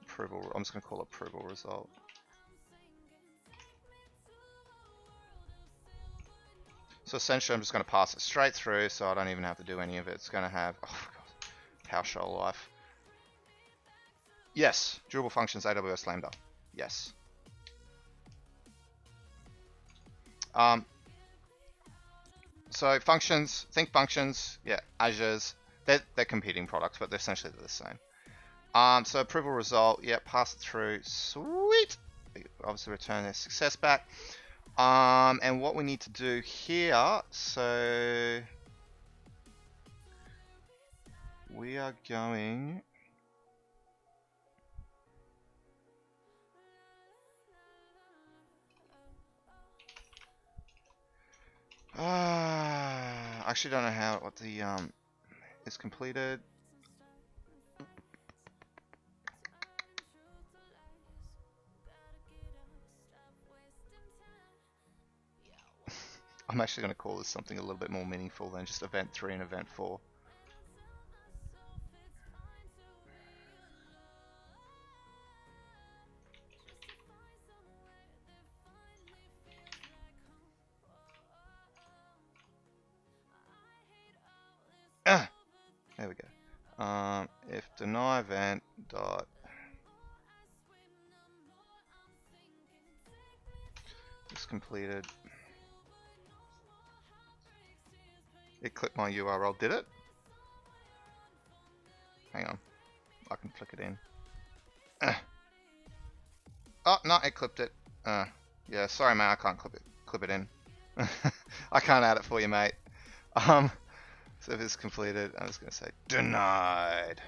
Approval. I'm just going to call it approval result. So essentially I'm just going to pass it straight through, so I don't even have to do any of it. It's going to have, oh god, PowerShell life. Yes, durable functions AWS Lambda. Yes. So functions, think functions, yeah, Azure's, they're competing products, but they're essentially the same. So approval result, yeah, pass it through, sweet. Obviously return their success back. And what we need to do here, so we are going. I actually don't know what the is completed. I'm actually going to call this something a little bit more meaningful than just event 3 and event 4. There we go. If deny event dot is completed, it clicked my URL. Did it? Hang on, I can click it in. Oh no, it clipped it. Yeah, sorry mate, I can't clip it in. I can't add it for you, mate. So if it's completed, I'm just going to say denied.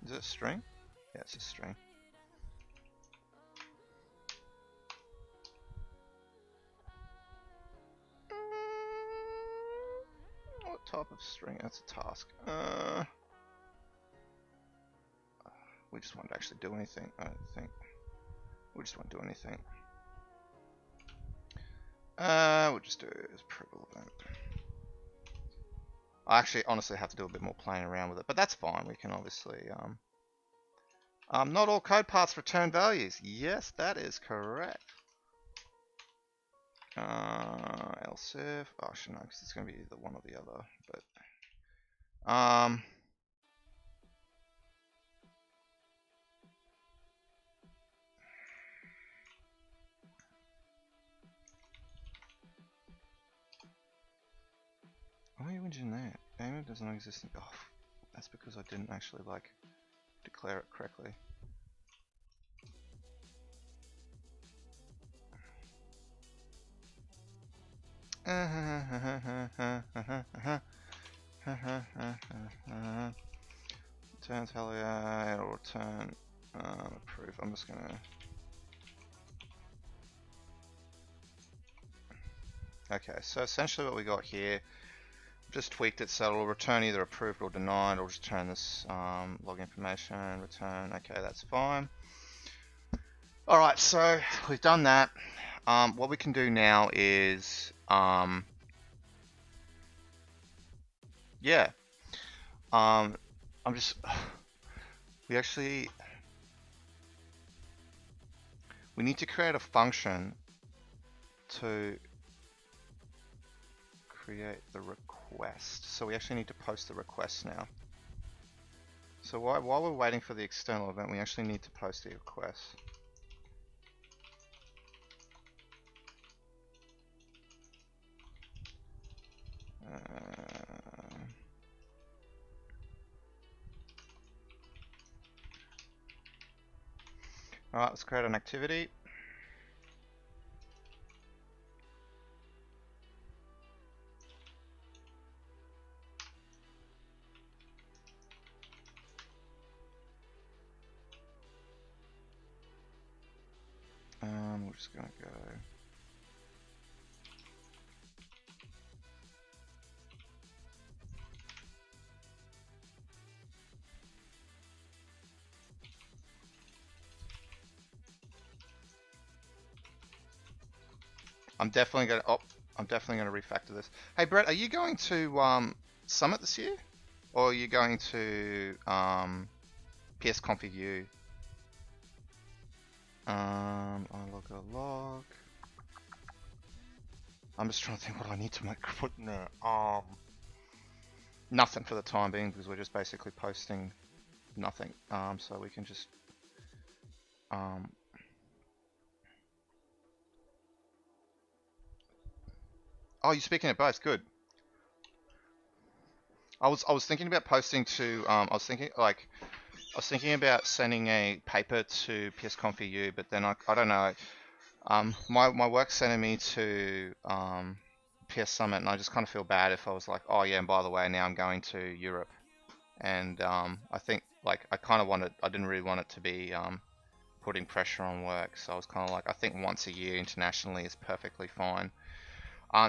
Is it a string? Yeah, it's a string. What type of string? That's a task. We just won't actually do anything, I don't think. We just won't do anything. We'll just do approval event. I actually honestly have to do a bit more playing around with it, but that's fine. We can obviously not all code paths return values. Yes, that is correct. Else if actually no, because it's gonna be either one or the other, but Why are you whinging there? Payment does not exist. Oh, that's because I didn't actually like declare it correctly. Return Talia, it'll return approve. I'm just gonna. Okay, so essentially what we got here, just tweaked it so it'll return either approved or denied, or just return this log information, return. Okay, that's fine. Alright, so we've done that. What we can do now is, yeah, I'm just, we need to create a function to create the request. So we actually need to post the request now. So while we're waiting for the external event, we actually need to post the request. Alright, let's create an activity. We're just gonna go. I'm definitely gonna refactor this. Hey Brett, are you going to Summit this year, or are you going to PSConfig? I log. I'm just trying to think what I need to make put in there. Nothing for the time being, because we're just basically posting nothing. So we can just oh, you're speaking at both. Good. I was thinking about posting to I was thinking about sending a paper to PSConfig, but then I don't know. My work's sending me to PS Summit, and I just kind of feel bad if I was like, oh yeah, and by the way, now I'm going to Europe, and I think like I didn't really want it to be putting pressure on work, so I was kind of like, I think once a year internationally is perfectly fine.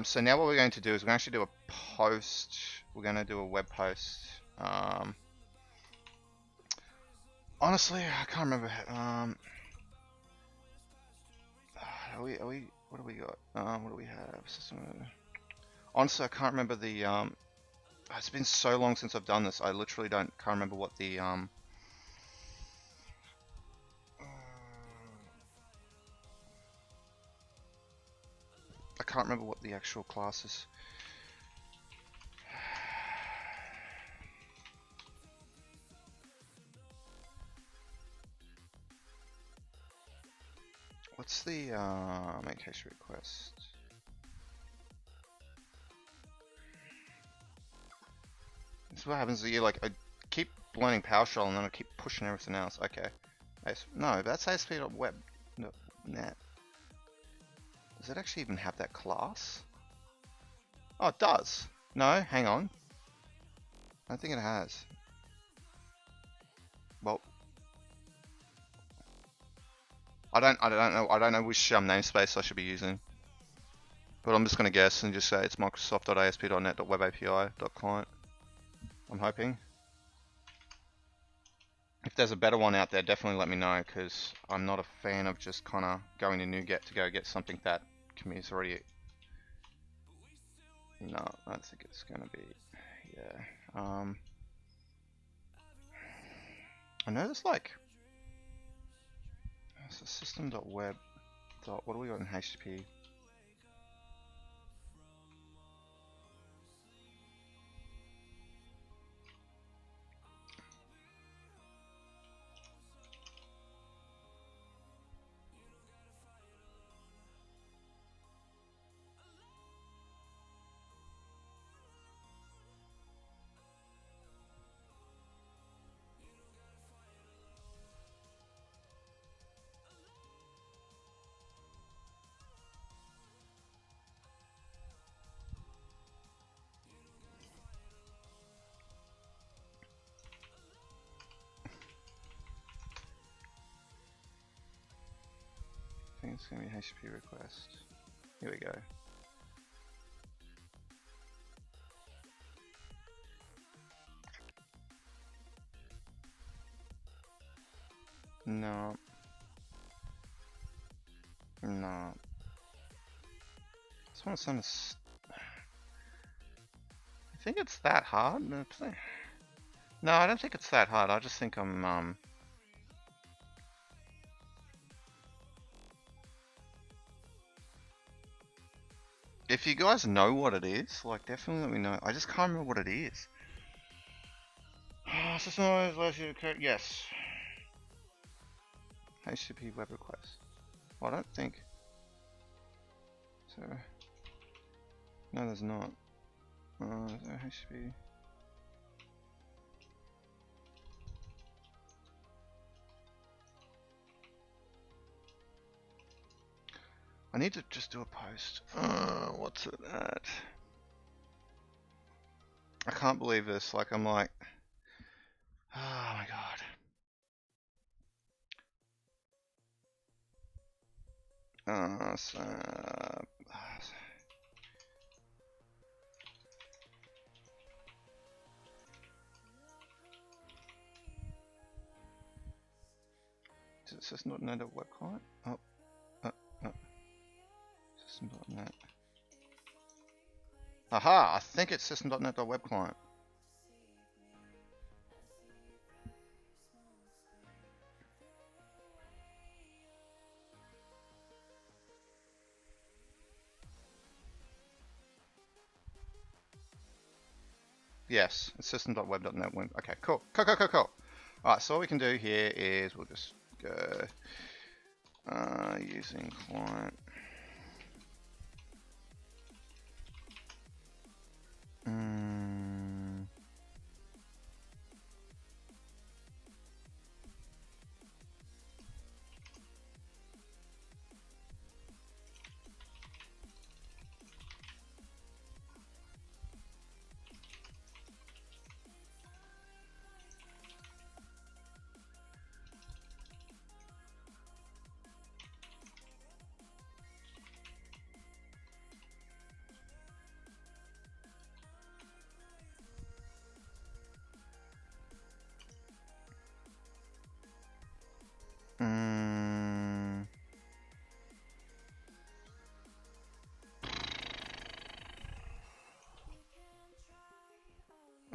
So now what we're going to do is we're going to actually do a post. We're going to do a web post. Honestly, I can't remember. What do we got? What do we have? Honestly, I can't remember the. It's been so long since I've done this. I literally can't remember what the. I can't remember what the actual class is. What's the make case request? This is what happens to you. Like I keep learning PowerShell and then I keep pushing everything else. Okay, no, that's ASP.web.net. Does it actually even have that class? Oh, it does. No, hang on. I don't think it has. Well, I don't know which namespace I should be using. But I'm just going to guess and just say it's microsoft.asp.net.webapi.client. I'm hoping. If there's a better one out there, definitely let me know, because I'm not a fan of just kind of going to NuGet to go get something that community's already. No, I don't think it's going to be. Yeah. I know there's like. So system.web. What do we got in HTTP? think it's going to be HTTP request. Here we go. No. No. This one's on I think it's that hard. No, I don't think it's that hard. I just think I'm if you guys know what it is, like definitely let me know. I just can't remember what it is. System always allows you to code. Yes. HTTP web request. Well, I don't think so. No, there's not. HTTP. I need to just do a post. What's it at? I can't believe this. Like, I'm like, oh my god. Is this not a web client? Oh, System.net. Aha! I think it's System.net.web client. Yes, it's system.web.net. Okay, cool. Cool. Alright, so what we can do here is we'll just go using client.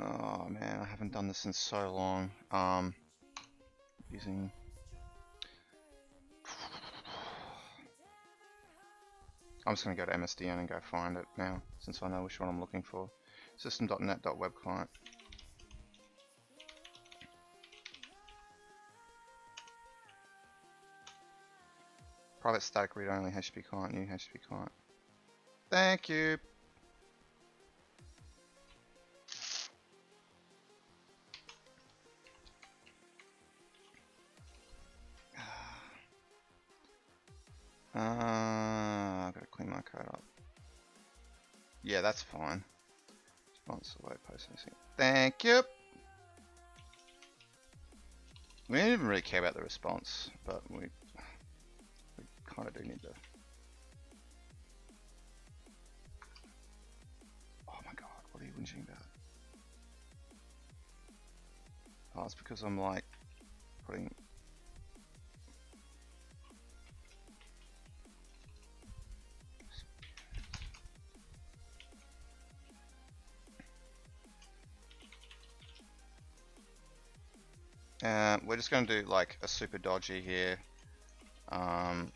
Oh man, I haven't done this in so long. Using I'm just gonna go to MSDN and go find it now, since I know which one I'm looking for. System.net.web client. Private static read only HTTP client, new HTTP client. Thank you. I've got to clean my code up. Yeah, that's fine. Response away processing. Thank you. We don't even really care about the response, but we kind of do need to. Oh my god, what are you whinging about? Oh, it's because I'm like putting. We're just going to do like a super dodgy here. I'm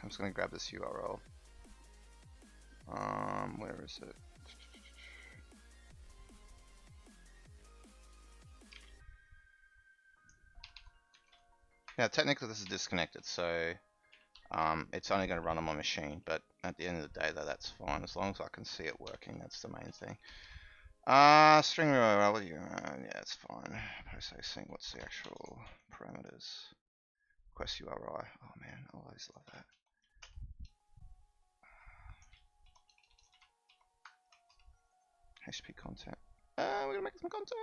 just going to grab this URL. Where is it? Now technically this is disconnected, so it's only going to run on my machine, but at the end of the day though, that's fine. As long as I can see it working, that's the main thing. String URL, what do you, yeah, it's fine. Processing, what's the actual parameters? Request URI, oh man, I always love that. HTTP content. We're gonna make some content.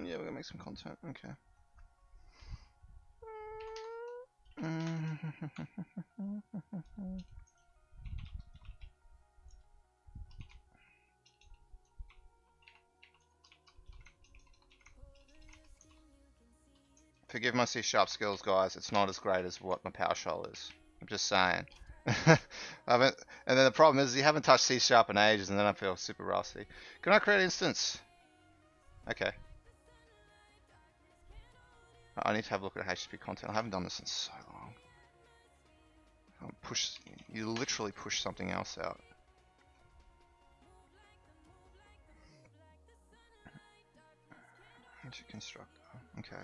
Yeah, we're gonna make some content. Okay. Forgive my C# skills, guys. It's not as great as what my PowerShell is. I'm just saying. I haven't, and then the problem is you haven't touched C# in ages, and then I feel super rusty. Can I create an instance? Okay. I need to have a look at HTTP content. I haven't done this in so long. You literally push something else out. Into constructor. Okay.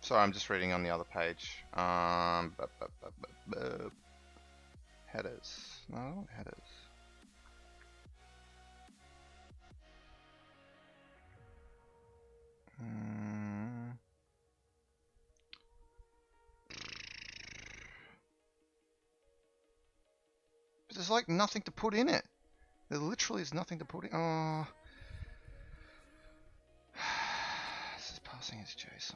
Sorry, I'm just reading on the other page. Headers. No, headers. But there's like nothing to put in it. There literally is nothing to put in. Oh. This is passing as JSON.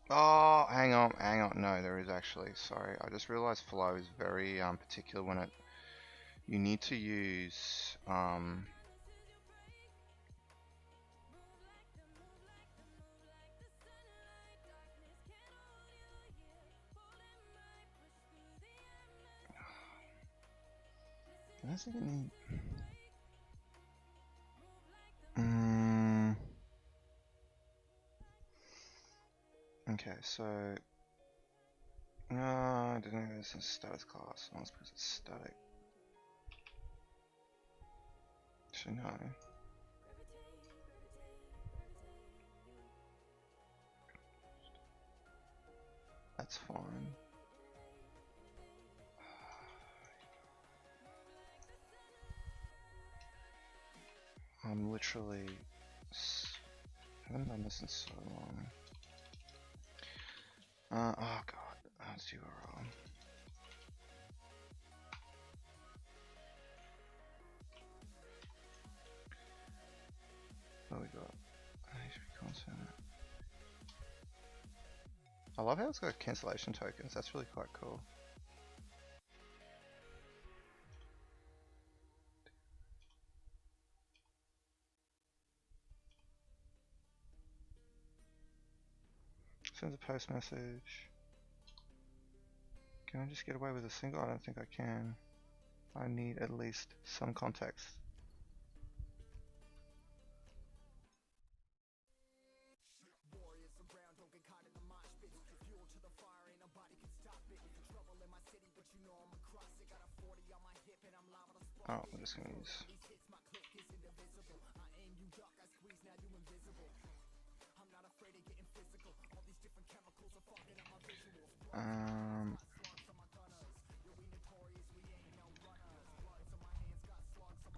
Oh, hang on. No, there is actually. Sorry, I just realized Flow is very particular when you need to use I think it need. Okay, so no, I didn't know this is status class. I was supposed to static. Actually, no. That's fine. I'm literally. I haven't done this in so long. Oh god, that's URL. What we got? HTTP content. I love how it's got cancellation tokens. That's really quite cool. Sends a post message. Can I just get away with a single? I don't think I can. I need at least some context. Oh, we're just gonna use.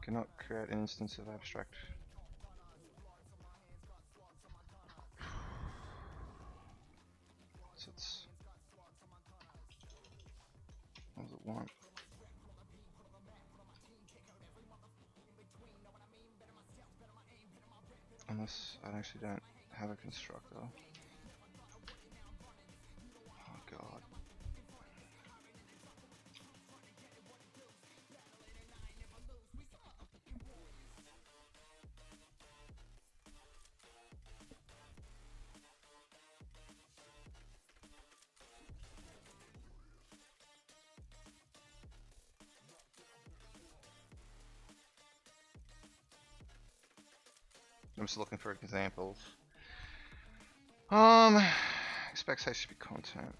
Cannot create an instance of abstract. So it's. What does it want? Unless I actually don't have a constructor. Oh god. I'm just looking for examples. Expects HTTP content.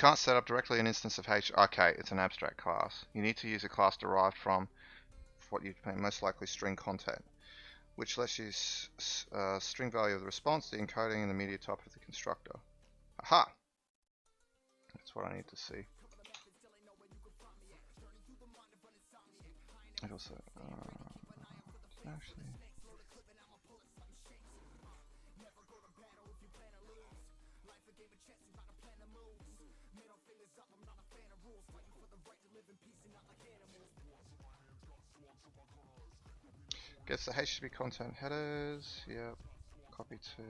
can't set up directly an instance of H. Okay, it's an abstract class. You need to use a class derived from what you'd most likely string content, which lets you string value of the response, the encoding, and the media type of the constructor. Aha! That's what I need to see. It also actually. Gets the HTTP content headers. Yep. Copy to.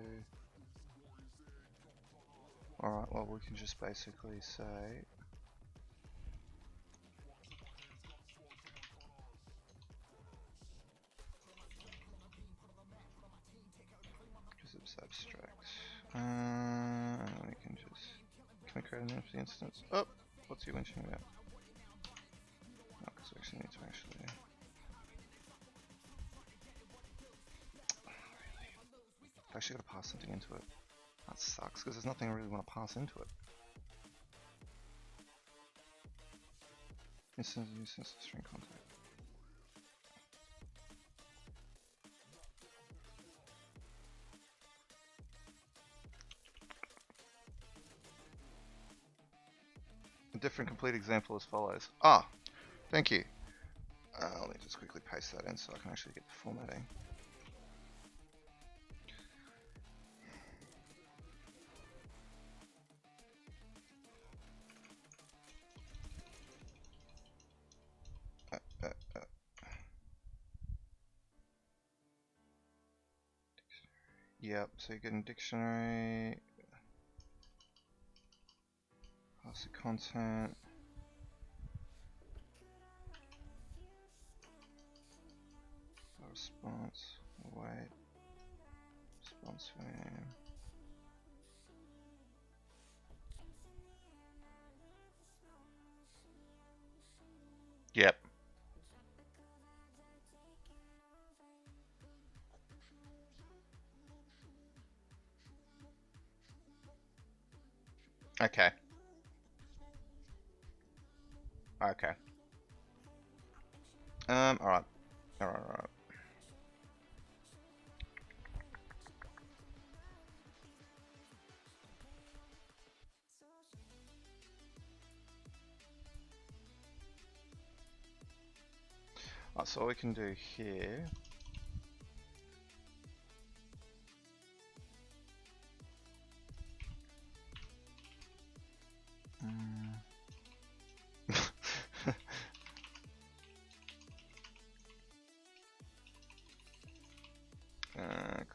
Alright, well, we can just basically say. Because it's abstract. We can just. Can we create an empty instance? Oh! What's he winching about? No, because we actually need to actually. I've actually got to pass something into it. That sucks, because there's nothing I really want to pass into it. Instance of string content. A different complete example as follows. Ah, thank you. Let me just quickly paste that in so I can actually get the formatting. Yep, so you're getting dictionary, pass the content, response, wait, response name. Yep. Okay. Okay. Alright. Alright. So what we can do here.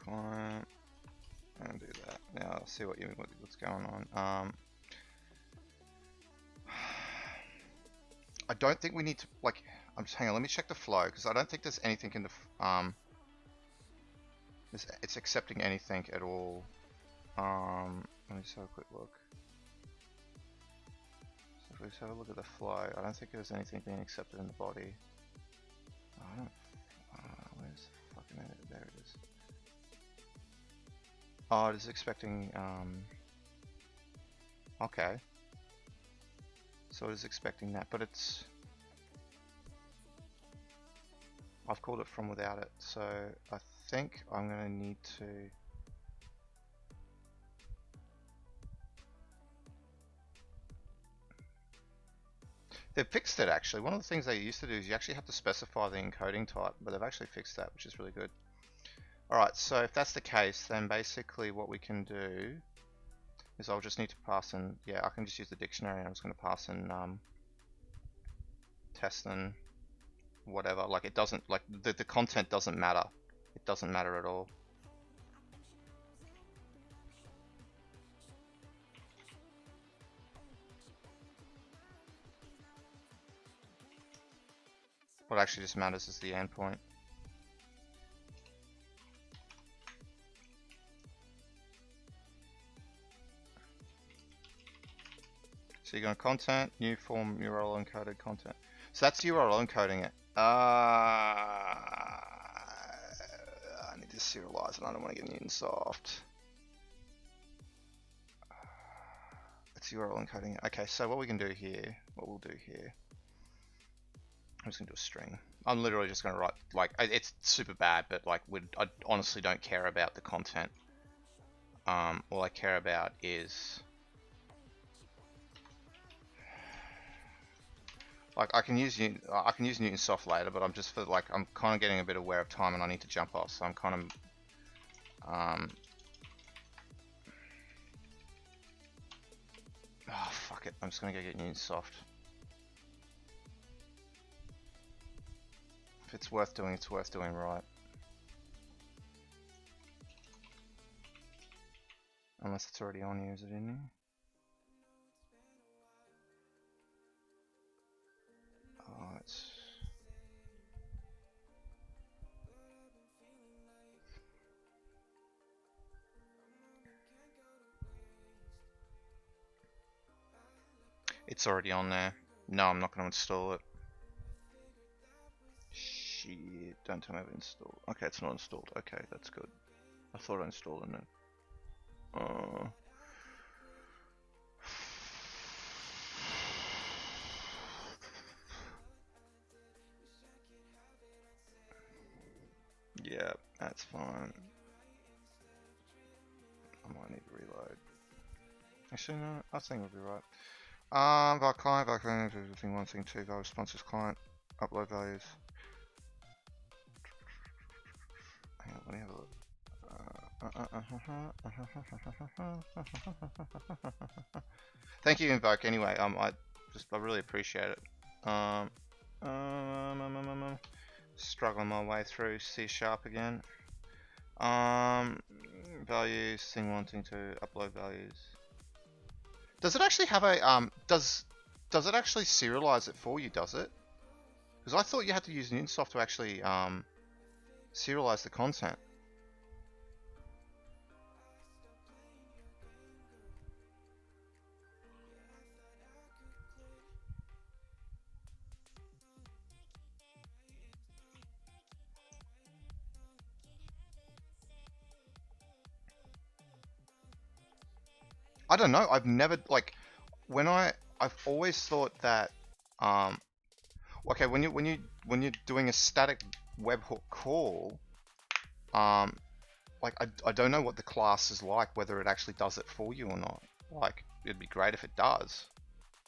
Client, and do that. Now I'll see what's going on. I don't think we need to I'm just hang on. Let me check the flow because I don't think there's anything in the it's accepting anything at all. Let me just have a quick look. So if we just have a look at the flow, I don't think there's anything being accepted in the body. I don't. Where's the fucking edit? There it is. Oh, it is expecting. Okay. So it is expecting that, but it's. I've called it from without it, so I think I'm going to need to. They've fixed it actually. One of the things they used to do is you actually have to specify the encoding type, but they've actually fixed that, which is really good. Alright, so if that's the case, then basically what we can do is I'll just need to pass in, yeah, I can just use the dictionary and I'm just going to pass in test and whatever. Like it doesn't, like the content doesn't matter. It doesn't matter at all. What actually just matters is the endpoint. So you're going to content, new form, URL encoded content. So that's URL encoding it. I need to serialize it. I don't want to get Newtonsoft. It's URL encoding. Okay, so what we'll do here, I'm just gonna do a string. I'm literally just gonna write, like, it's super bad, but like, I honestly don't care about the content. All I care about is, like, I can use Newtonsoft later, but I'm kind of getting a bit aware of time and I need to jump off, so I'm kind of oh, fuck it, I'm just gonna go get Newtonsoft. If it's worth doing, it's worth doing right. Unless it's already on here, is it in here? Oh, it's already on there. No, I'm not going to install it. Shit, don't tell me I've installed. Okay, it's not installed. Okay, that's good. I thought I installed it. Yeah, that's fine. I might need to reload. Actually, no, I think we'll be right. Our client, thing 1, thing 2, our responses client, upload values. Hang on, let me have a look. Thank you, Invoke. Anyway, I really appreciate it. Struggling my way through C# again. Values, thing 1, thing 2, upload values. Does it actually have a does it actually serialize it for you? Does it? Because I thought you had to use Newtonsoft to actually serialize the content. I don't know. I've never, like, I've always thought that okay, when you're doing a static webhook call, like, I don't know what the class is like, whether it actually does it for you or not. Like, it'd be great if it does,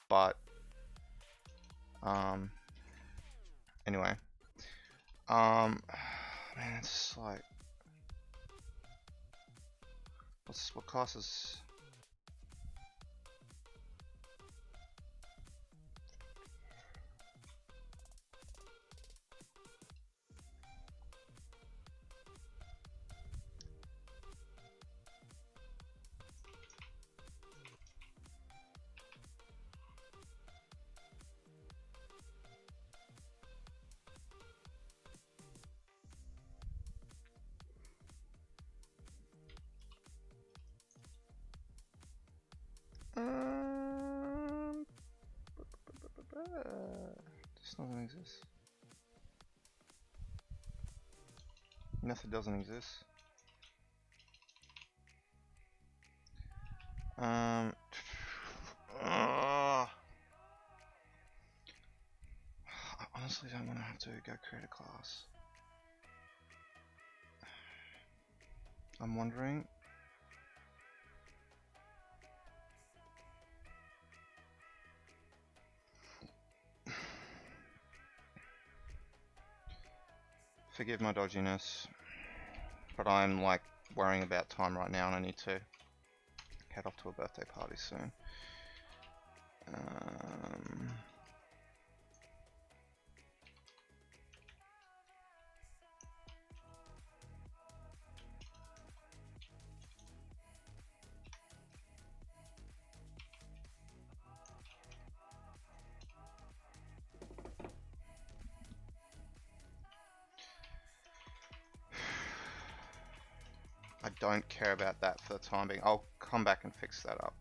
but anyway, man, it's like, what classes? This doesn't exist. Method doesn't exist. I honestly don't want to have to go create a class. I'm wondering. Forgive my dodginess, but I'm like worrying about time right now and I need to head off to a birthday party soon. I don't care about that for the time being. I'll come back and fix that up.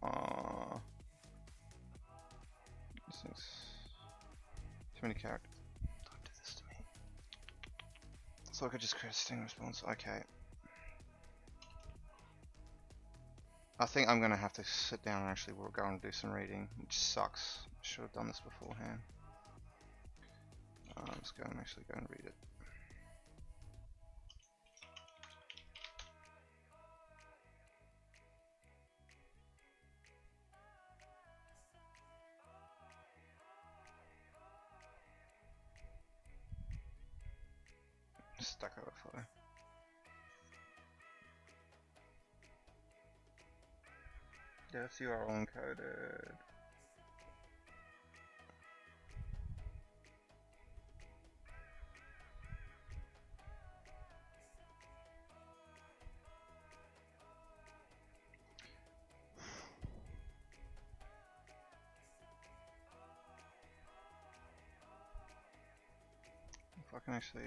This thing's too many characters. Don't do this to me. So I could just create a string response. Okay. I think I'm gonna have to sit down and actually go and do some reading, which sucks. I should have done this beforehand. Let's go and actually go and read it. Stack Overflow. Yes, you are encoded. If I can actually...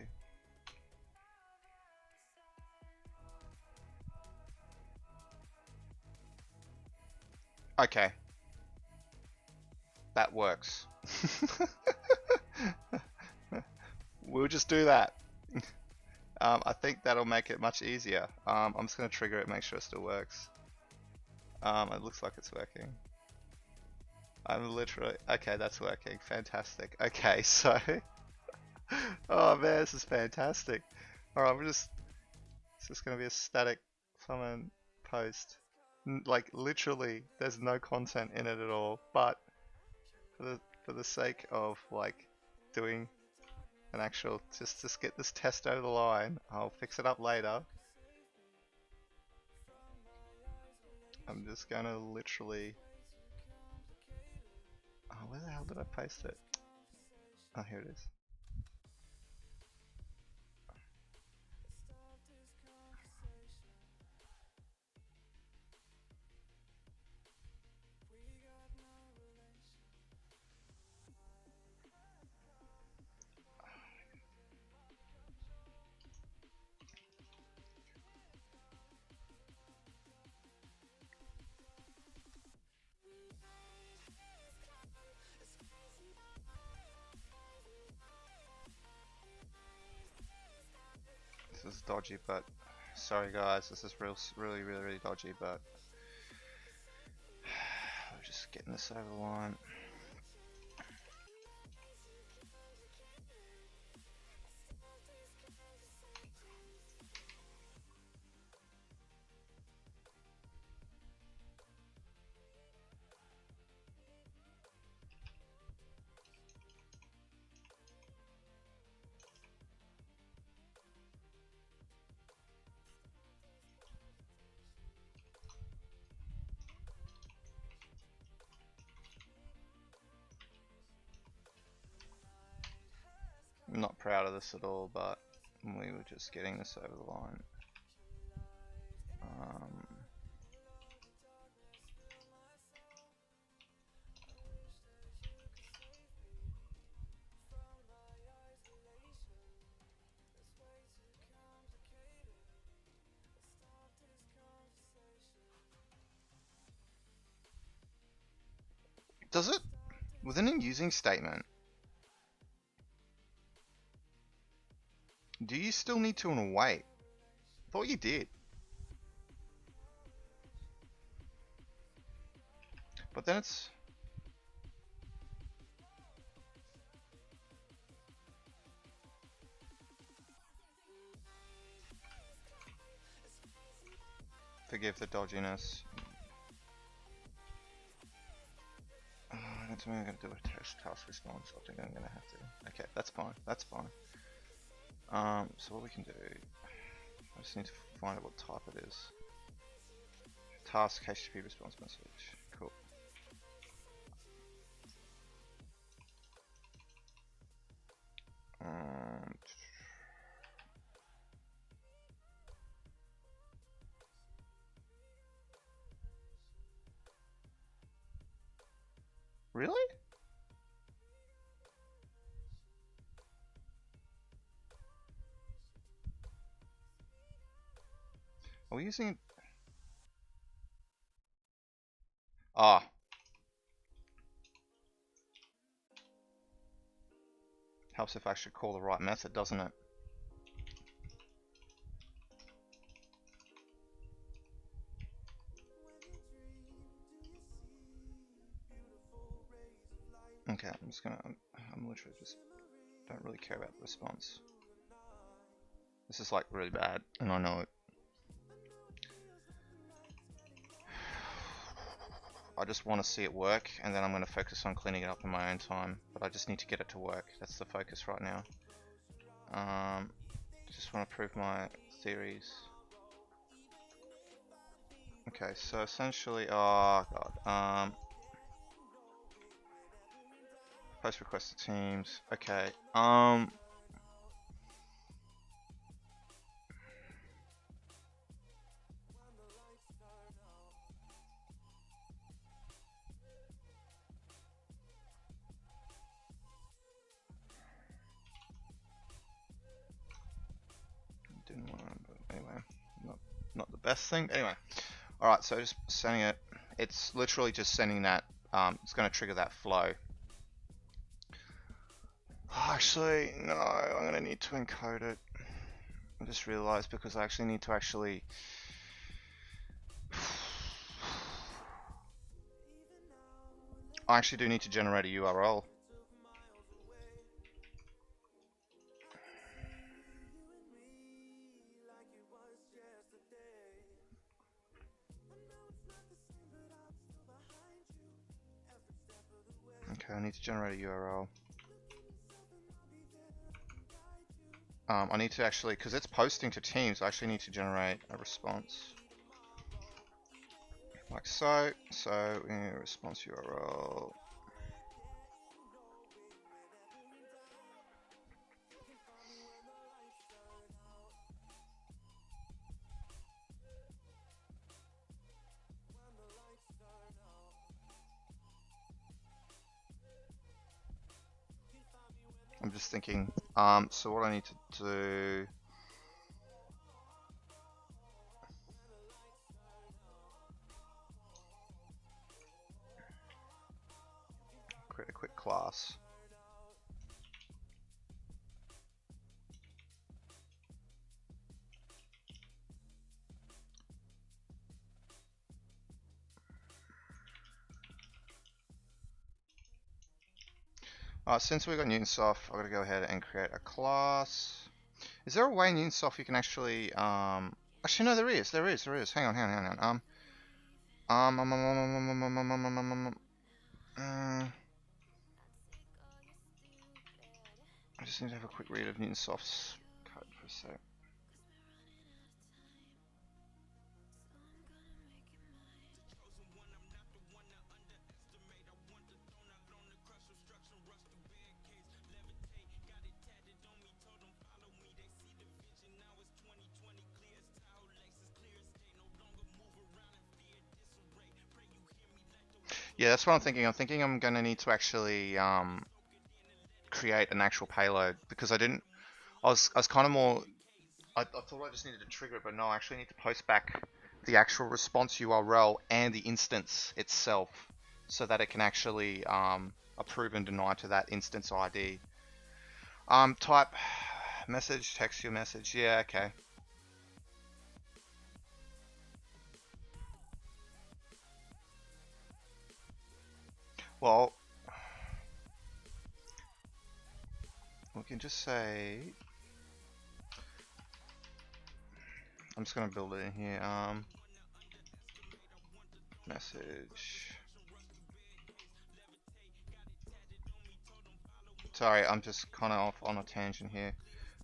Okay. That works. We'll just do that. I think that'll make it much easier. I'm just going to trigger it, make sure it still works. It looks like it's working. I'm literally... Okay, that's working. Fantastic. Okay, so... Oh man, this is fantastic. Alright, it's just going to be a static summon post. Like literally there's no content in it at all, but for the sake of like doing an actual just get this test over the line, I'll fix it up later. I'm just gonna literally... Oh, where the hell did I paste it? Oh, here it is. This is dodgy, but sorry guys, this is really dodgy, but we're just getting this over the line. I'm not proud of this at all, but we were just getting this over the line. Does it? Within a using statement, do you still need to wait? I thought you did. But then it's... Forgive the dodginess. I'm going to do a task response. I think I'm going to have to. Okay, that's fine. That's fine. So what we can do, I just need to find out what type it is. Task HTTP response message. Cool. Really? Are we using... Ah. Helps if I actually call the right method, doesn't it? Okay, I'm literally just don't really care about the response. This is like really bad, and I know it. I just want to see it work, and then I'm going to focus on cleaning it up in my own time. But I just need to get it to work. That's the focus right now. Just want to prove my theories. Okay, so essentially, oh god. Post request to teams. Okay. Didn't want to, but anyway, not the best thing. Anyway, all right. So just sending it. It's literally just sending that. It's going to trigger that flow. Actually, no. I'm going to need to encode it. I just realized because I actually need to actually. I actually do need to generate a URL. Okay, I need to generate a URL. I need to actually, because it's posting to Teams, I actually need to generate a response. Like so. So, response URL. I'm just thinking, so what I need to do. Create a quick class. Since we got Newtonsoft, I've got to go ahead and create a class. Is there a way in Newtonsoft you can actually, actually no, there is. Hang on. I just need to have a quick read of Newtonsoft's code for a sec. Yeah, that's what I'm thinking. I'm thinking I'm going to need to actually create an actual payload because I was kind of more. I thought I just needed to trigger it, but no, I actually need to post back the actual response URL and the instance itself so that it can actually approve and deny to that instance ID. Type message, text your message. Yeah, okay. Well, we can just say, I'm just going to build it in here. Message. Sorry, I'm just kind of off on a tangent here.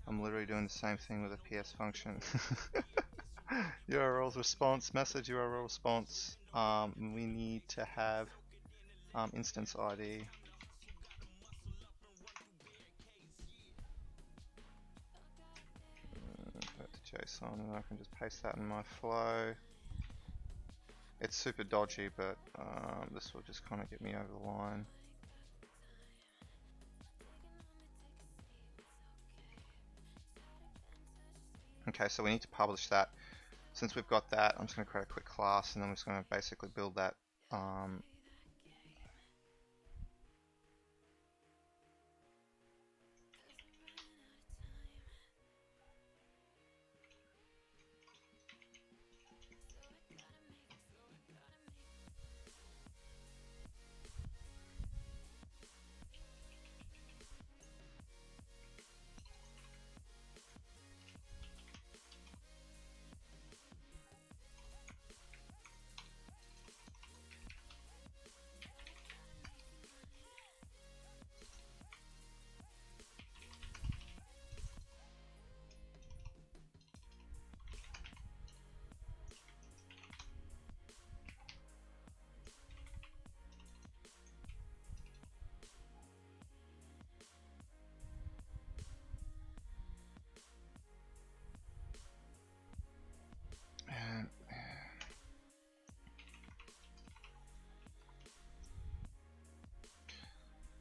I'm literally doing the same thing with a PS function. URL response, message URL response. We need to have instance ID. Back to JSON, and I can just paste that in my flow. It's super dodgy, but this will just kind of get me over the line. Okay, so we need to publish that. Since we've got that, I'm just going to create a quick class, and then we're just going to basically build that.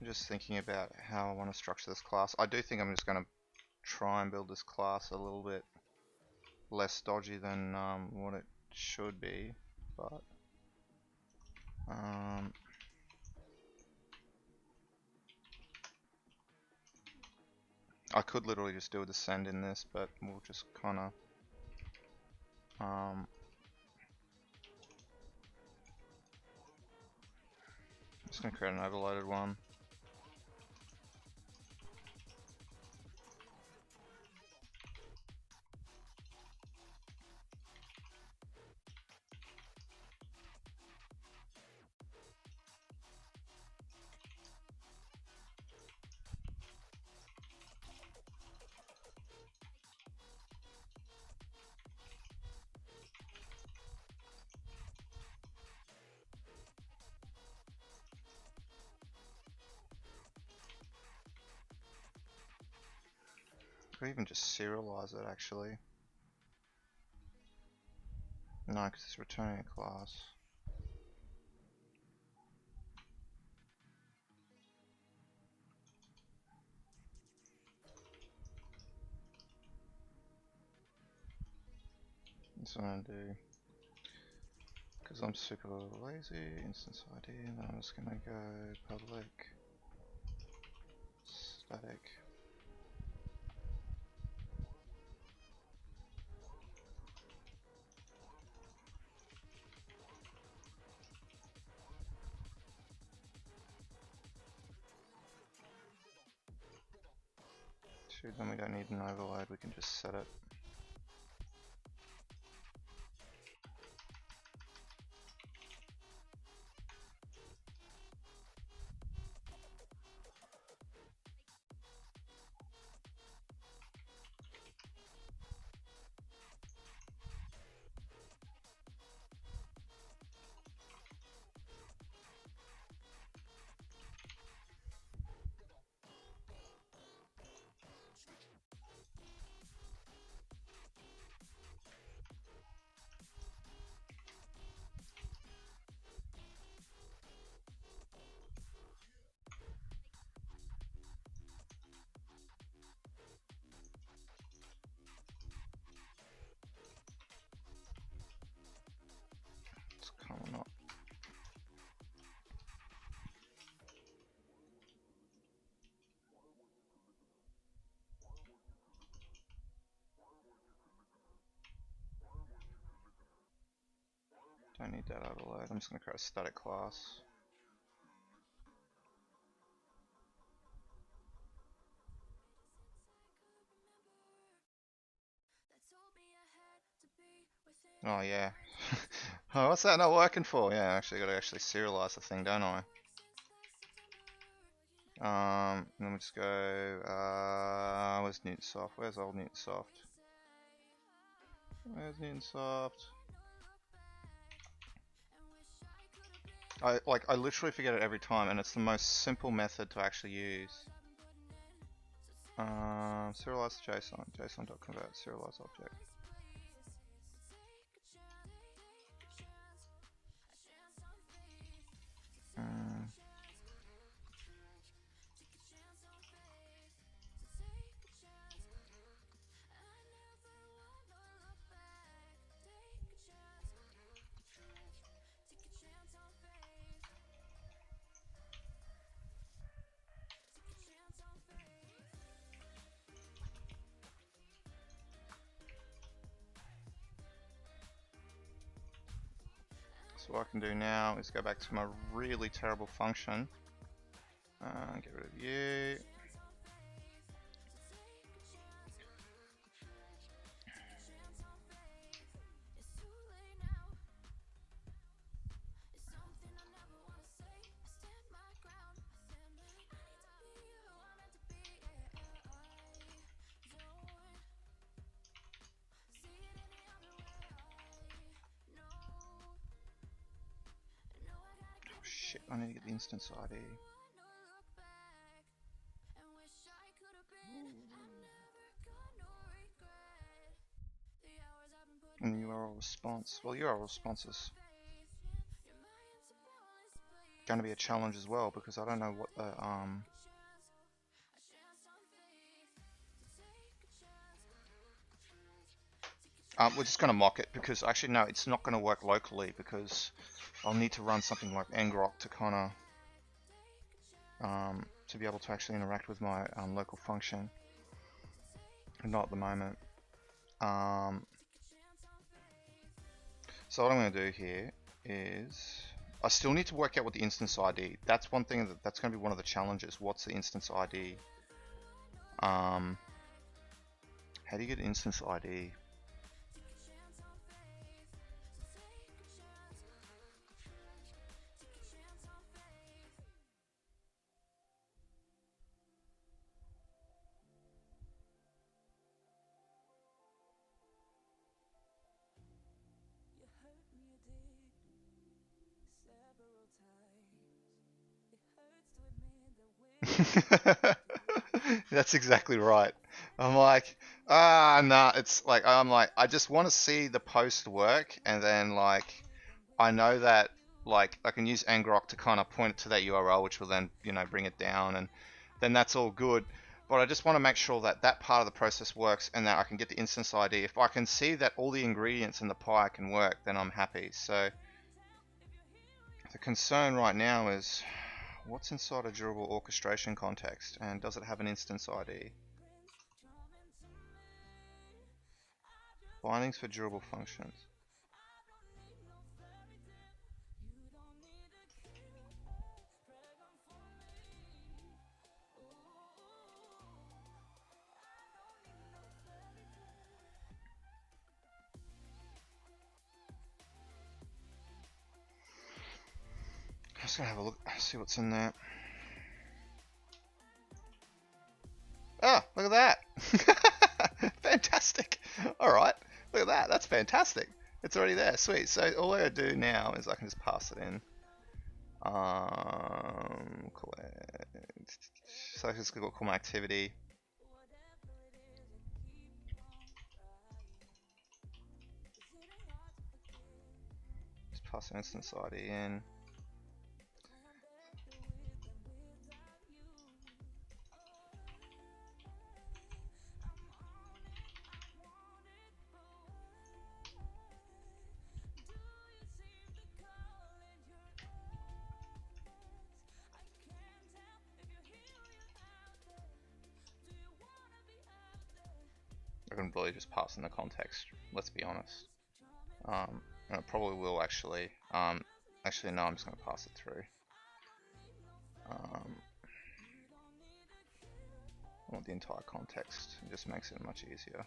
I'm just thinking about how I want to structure this class. I do think I'm just going to try and build this class a little bit less dodgy than what it should be, but I could literally just do a descend in this, but we'll just kind of just gonna create an overloaded one. Or even just serialize it actually. No, because it's returning a class. That's what I'm gonna do. Because I'm super lazy, instance ID, and then I'm just gonna go public static. Then we don't need an overload, we can just set it. It's coming up. Don't need that overload, I'm just going to create a static class. Oh yeah. Oh, what's that not working for? Yeah, I actually got to actually serialize the thing, don't I? Then we just go, where's Newtonsoft? Where's old Newtonsoft? Where's Newtonsoft? I literally forget it every time, and it's the most simple method to actually use. Serialize JSON, JSON.convert, serialize object. So what I can do now is go back to my really terrible function. Get rid of you. Shit, I need to get the instance ID. And URL response. Well, URL responses. going to be a challenge as well, because I don't know what the we're just going to mock it, because actually no, it's not going to work locally, because I'll need to run something like ngrok to kind of to be able to actually interact with my local function. Not at the moment. So what I'm going to do here is I still need to work out what the instance ID. That's one thing that's going to be one of the challenges. What's the instance ID? How do you get instance ID? That's exactly right. I'm like, nah, it's like, I just want to see the post work, and then like, I know that like I can use ngrok to kind of point it to that URL, which will then, you know, bring it down, and then that's all good. But I just want to make sure that that part of the process works, and that I can get the instance ID. If I can see that all the ingredients in the pie can work, then I'm happy. So the concern right now is, what's inside a durable orchestration context, and does it have an instance ID? Bindings for durable functions. I'm just gonna have a look, see what's in there. Oh, look at that! Fantastic! Alright, look at that, that's fantastic. It's already there, sweet. So all I gotta do now is I can just pass it in. So I just call my activity. Just pass an instance ID in. I can really just pass in the context, let's be honest. And it probably will actually. Actually, no, I'm just going to pass it through. I want the entire context. It just makes it much easier.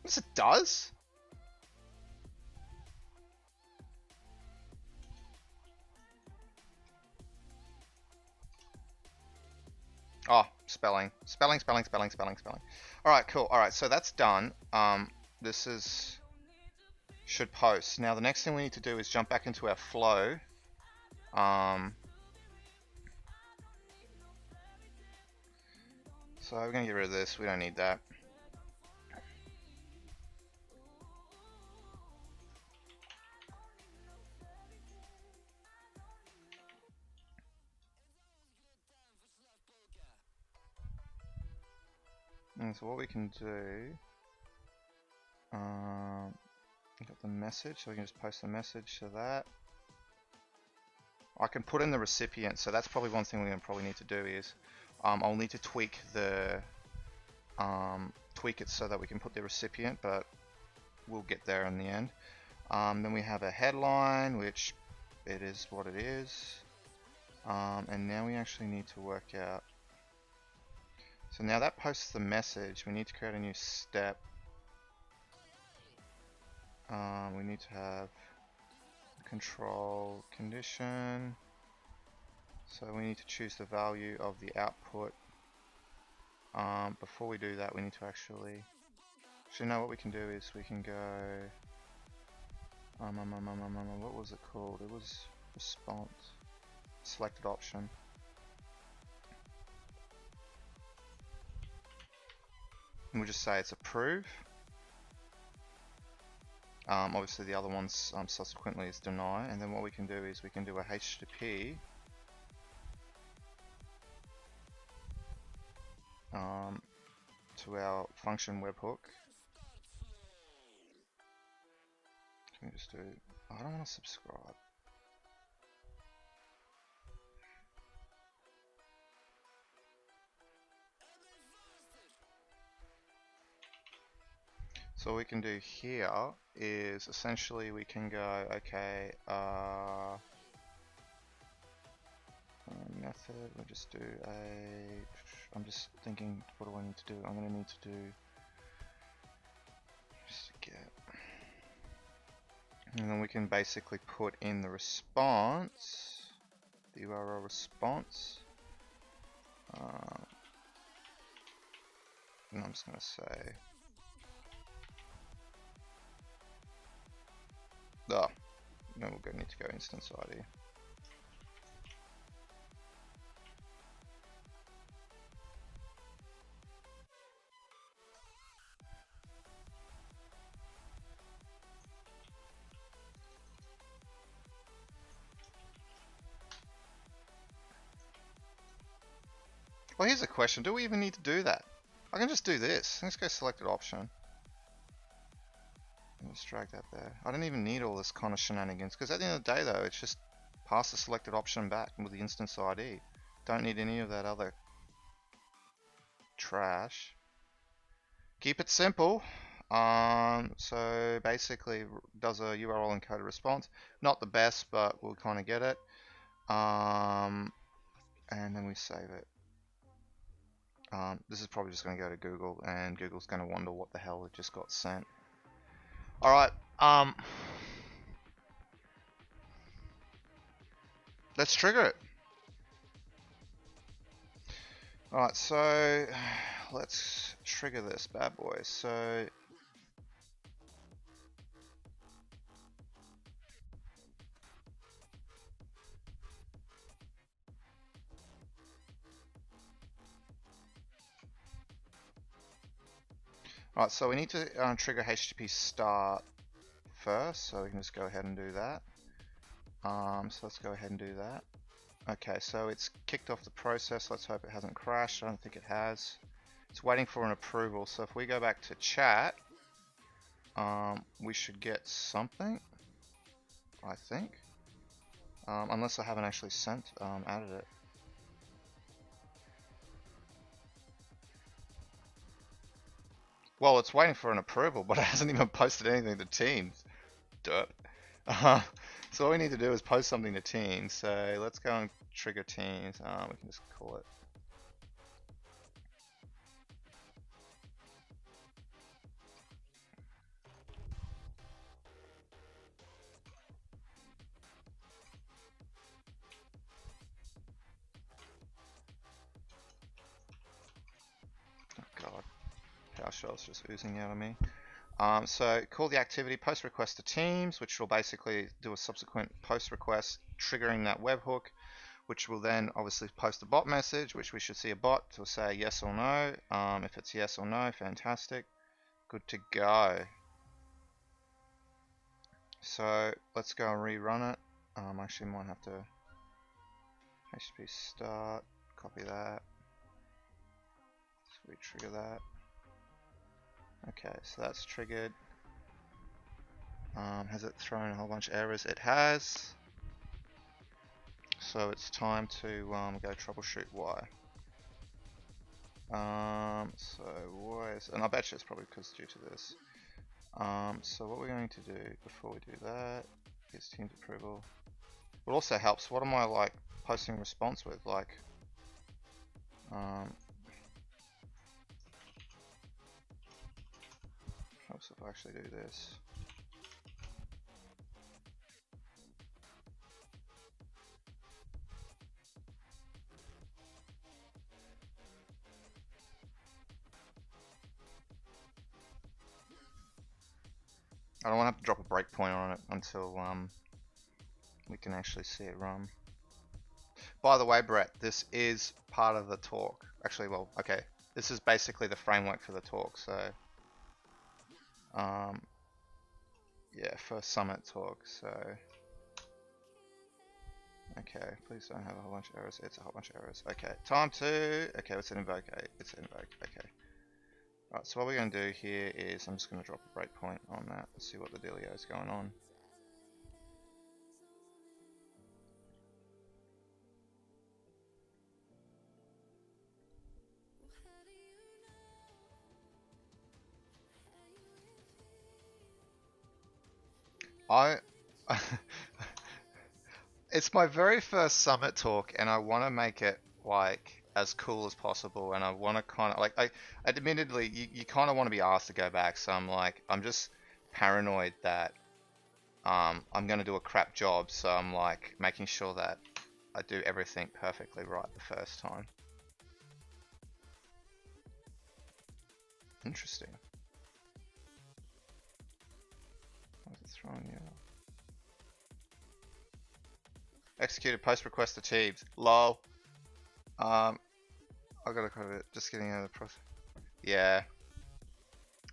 Yes, it does? Oh, spelling. Spelling. Alright, cool. Alright, so that's done. This is... should post. Now the next thing we need to do is jump back into our flow. So we're going to get rid of this. We don't need that. And so what we can do, we've got the message, so we can just post the message to that. I can put in the recipient, so that's probably one thing we're going to probably need to do is, I'll need to tweak the, tweak it so that we can put the recipient, but we'll get there in the end. Then we have a headline, which it is what it is. And now we actually need to work out. So now that posts the message, we need to create a new step. We need to have control condition. So we need to choose the value of the output. Before we do that, we need to actually know what we can do is we can go, what was it called? It was response, selected option. And we'll just say it's approve. Obviously the other ones subsequently is deny, and then what we can do is we can do a HTTP to our function webhook. Can we just do, I don't want to subscribe. So what we can do here is essentially we can go, okay, method, we'll just do a, I'm just thinking, what do I need to do? I'm going to need to do, just get, and then we can basically put in the response, the URL response, and I'm just going to say, no, we're going to need to go instance ID. Well, here's a question. Do we even need to do that? I can just do this. Let's go selected option. Let's drag that there. I don't even need all this kind of shenanigans, because at the end of the day though, it's just pass the selected option back with the instance ID. Don't need any of that other trash. Keep it simple. So basically does a URL encoded response. Not the best, but we'll kind of get it. And then we save it. This is probably just going to go to Google, and Google's going to wonder what the hell it just got sent. Alright, let's trigger it. Alright, so let's trigger this bad boy. So alright, so we need to trigger HTTP start first, so we can just go ahead and do that. So let's go ahead and do that. Okay, so it's kicked off the process. Let's hope it hasn't crashed. I don't think it has. It's waiting for an approval. So if we go back to chat, we should get something, I think. Unless I haven't actually added it. Well, it's waiting for an approval, but it hasn't even posted anything to Teams. Dirt. So all we need to do is post something to Teams. So let's go and trigger Teams. We can just call it. Oh God, PowerShell's just oozing out of me. So call the activity post request to Teams, which will basically do a subsequent post request triggering that webhook, which will then obviously post a bot message, which we should see a bot to say yes or no. If it's yes or no, fantastic, good to go. So let's go and rerun it. Actually might have to HTTP start, copy that, so we trigger that. Okay, so that's triggered. Has it thrown a whole bunch of errors? It has. So it's time to go troubleshoot why. So why is, and I bet you it's probably because due to this. So what we're going to do before we do that is Teams approval. It also helps. What am I like posting response with? Like, helps if I actually do this. I don't want to have to drop a breakpoint on it until we can actually see it run. By the way, Brett, this is part of the talk. Actually, well, okay, this is basically the framework for the talk. So, yeah, first summit talk. So, okay, please don't have a whole bunch of errors. It's a whole bunch of errors. Okay, time to. Okay, it's an invoke. It's an invoke. Okay. Right. So what we're going to do here is I'm just going to drop a breakpoint on that and see what the dealio is going on. It's my very first summit talk, and I want to make it like as cool as possible. And I want to kind of like admittedly, you kind of want to be asked to go back. So I'm just paranoid that I'm gonna do a crap job. So I'm like making sure that I do everything perfectly right the first time. Interesting. Why is it throwing you out? Executed post request achieved. Lol. I gotta cover it. Just getting out of the process. Yeah.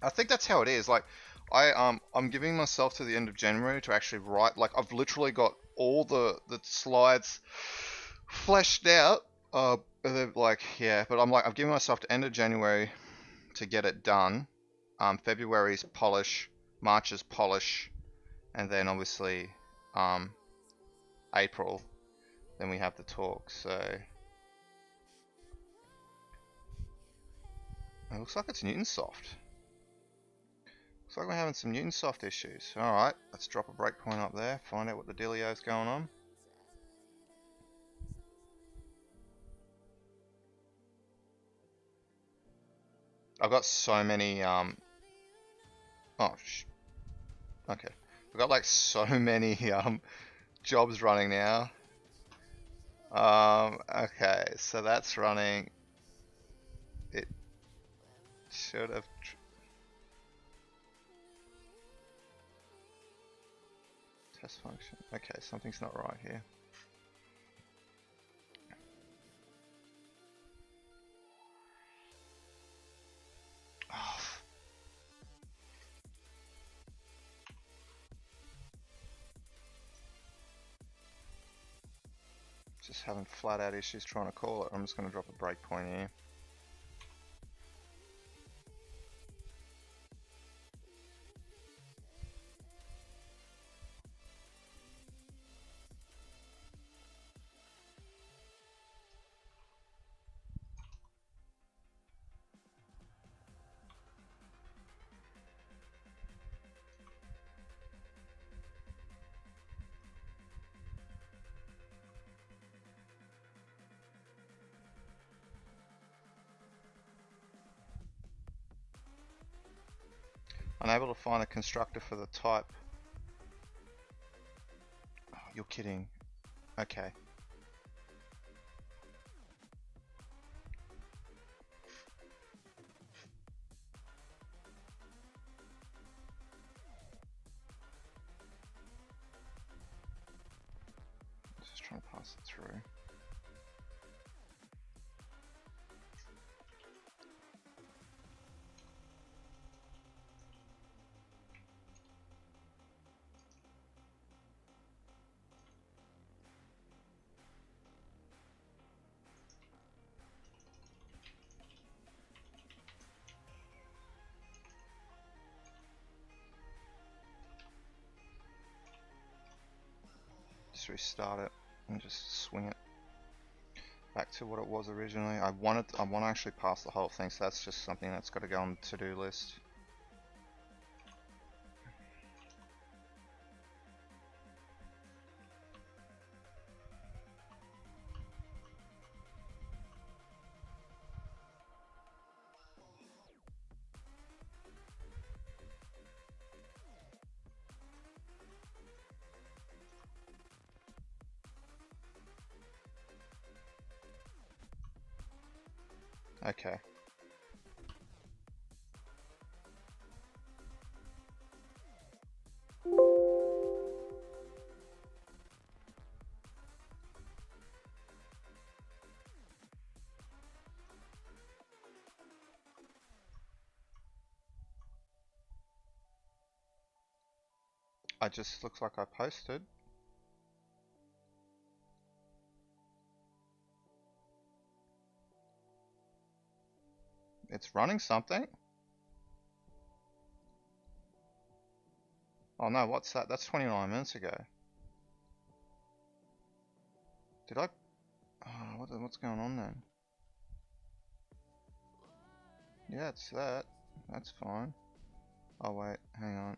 I think that's how it is. Like, I'm giving myself to the end of January to actually write. Like, I've literally got all the slides fleshed out. They're like, yeah. But I'm giving myself to end of January to get it done. February's polish, March's polish, and then obviously, April, then we have the talk. So it looks like it's Newtonsoft. Looks like we're having some Newtonsoft issues. Alright, let's drop a breakpoint up there, find out what the dealio is going on. I've got so many okay. I've got like so many jobs running now. Okay, so that's running. It should have. Test function. Okay, something's not right here. Oh. Just having flat out issues trying to call it. I'm just going to drop a breakpoint here. Unable to find a constructor for the type. Oh, you're kidding. Okay. Just trying to pass it through. Just restart it and just swing it back to what it was originally. I want to actually pass the whole thing, so that's just something that's got to go on the to-do list. Okay. I just looks like I posted. It's running something. Oh no, what's that? That's 29 minutes ago. Did I? Oh, what's going on then? Yeah, it's that. That's fine. Oh wait, hang on.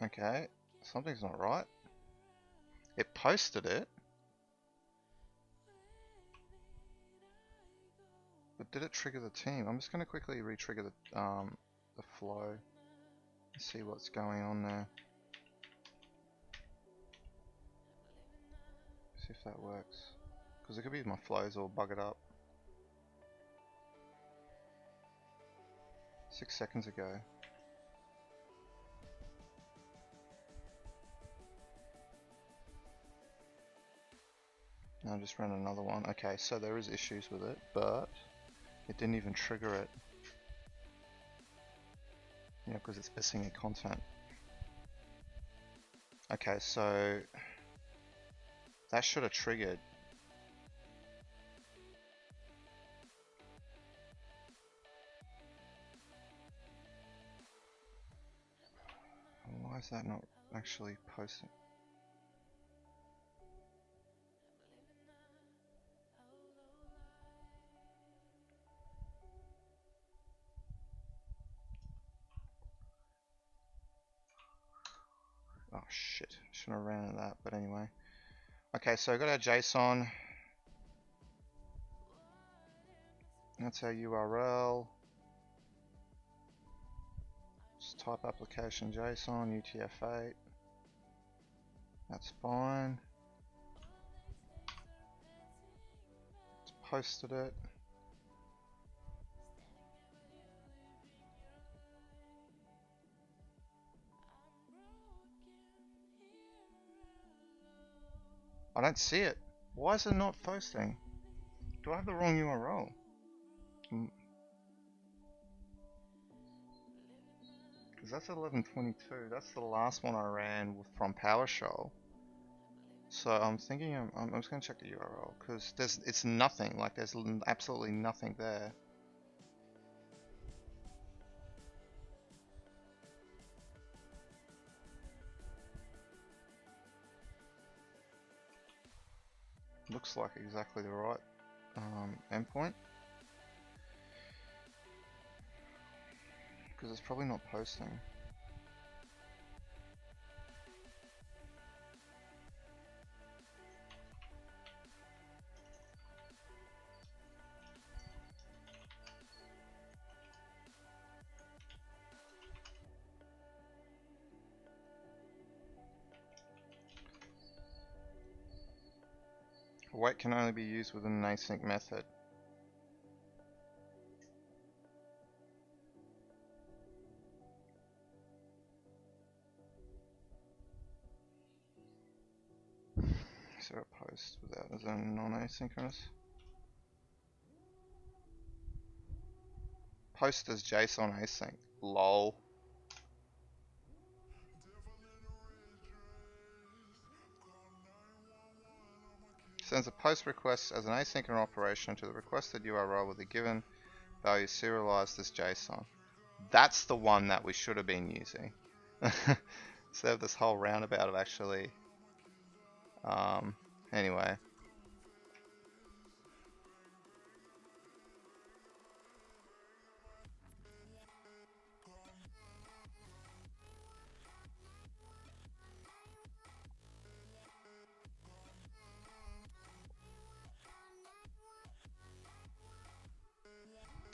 Okay, something's not right. It posted it. But did it trigger the team? I'm just going to quickly re-trigger the flow and see what's going on there. See if that works. Because it could be my flows all buggered up. 6 seconds ago. Now I just ran another one. Okay, so there is issues with it, but it didn't even trigger it. Yeah, because it's missing the content. Okay, so that should have triggered. Why is that not actually posting? Oh shit, shouldn't have ran into that, but anyway. Okay, so I got our JSON. That's our URL. Just type application JSON, UTF-8. That's fine. It's posted it. I don't see it. Why is it not posting? Do I have the wrong URL? Because that's 11:22. That's the last one I ran from PowerShell. So I'm thinking I'm just gonna check the URL because it's nothing. Like there's absolutely nothing there. Looks like exactly the right endpoint. Because it's probably not posting. Await can only be used within an async method. Is there a post without as a non-asynchronous? Post as JSON async. LOL. Sends a post request as an asynchronous operation to the requested URL with a given value serialized as JSON. That's the one that we should have been using. Instead of this whole roundabout of actually. Anyway.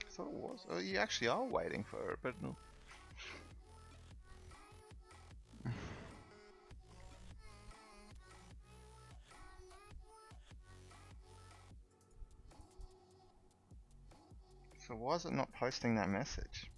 I thought it was. Oh, you actually are waiting for it, but no. So why is it not posting that message?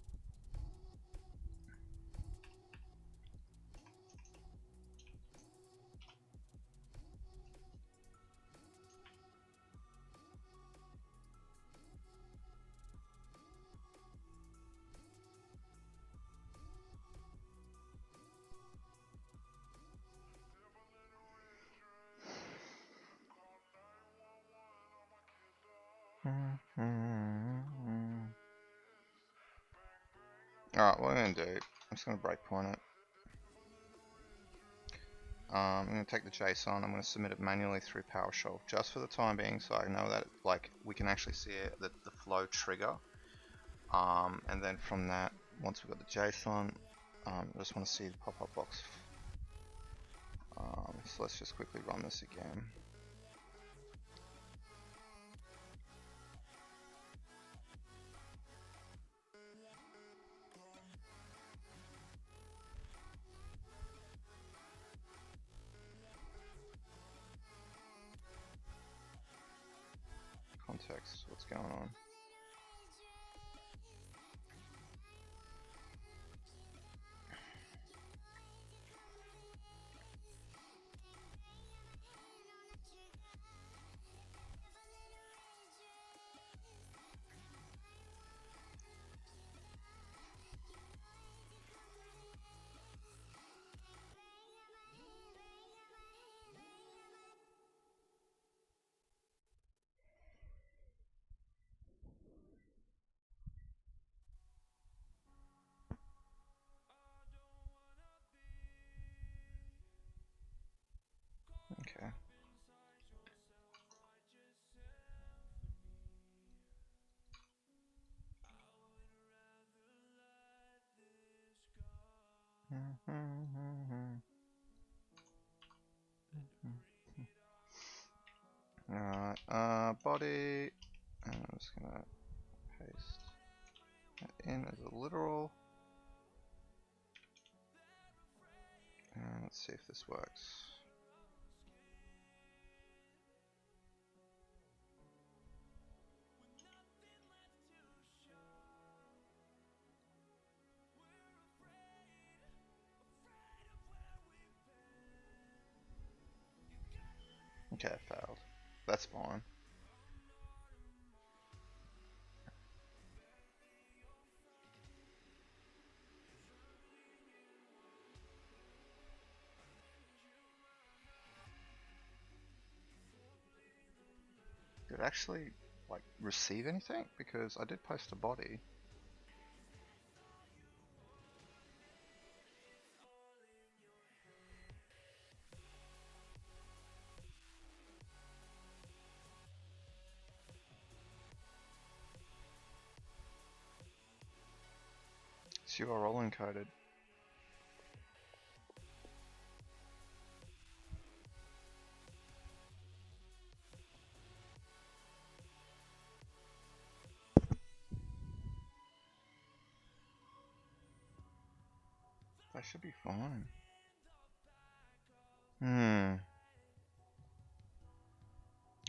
Alright, what I'm going to do, I'm just going to breakpoint it. I'm going to take the JSON, I'm going to submit it manually through PowerShell, just for the time being, so I know that like we can actually see it, the flow trigger. And then from that, once we've got the JSON, I just want to see the pop-up box. So let's just quickly run this again. Context, what's going on? Okay. Alright, body, and I'm just gonna paste that in as a literal, and let's see if this works. Okay, it failed. That's fine. Did it actually like receive anything? Because I did post a body. It's URL encoded. That should be fine.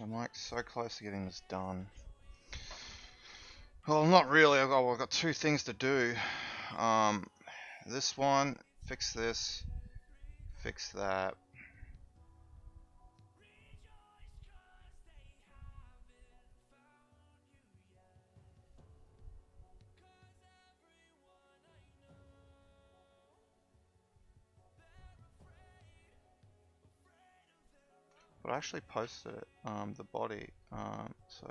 I'm like so close to getting this done. Well, not really. I've got two things to do. This one, fix this, fix that. But I actually posted it, the body, so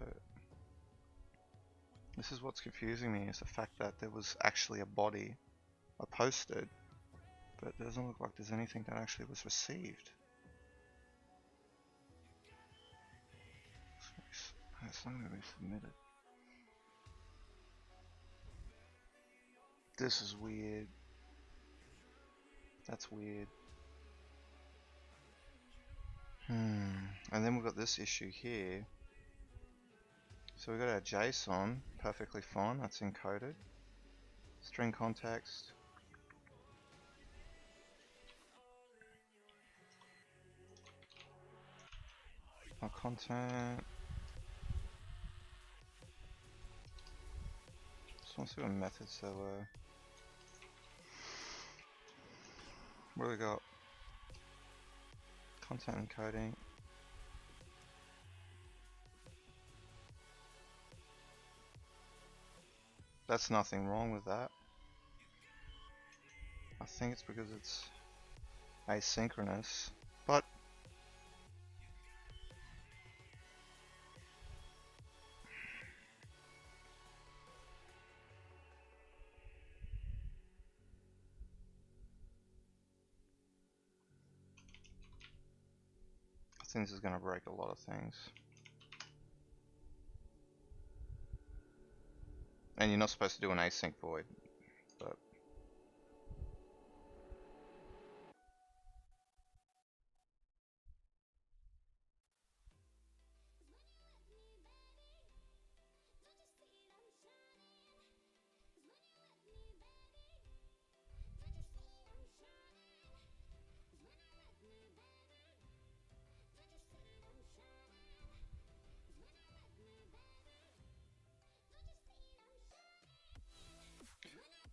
this is what's confusing me, is the fact that there was actually a body I posted, but it doesn't look like there's anything that actually was received. It's not going to be submitted. This is weird. That's weird. And then we've got this issue here. So we've got our JSON, perfectly fine, that's encoded. String context. Our content. Just want to see what methods there were. What do we got? Content encoding. That's nothing wrong with that. I think it's because it's asynchronous, but think this is going to break a lot of things. And you're not supposed to do an async void, but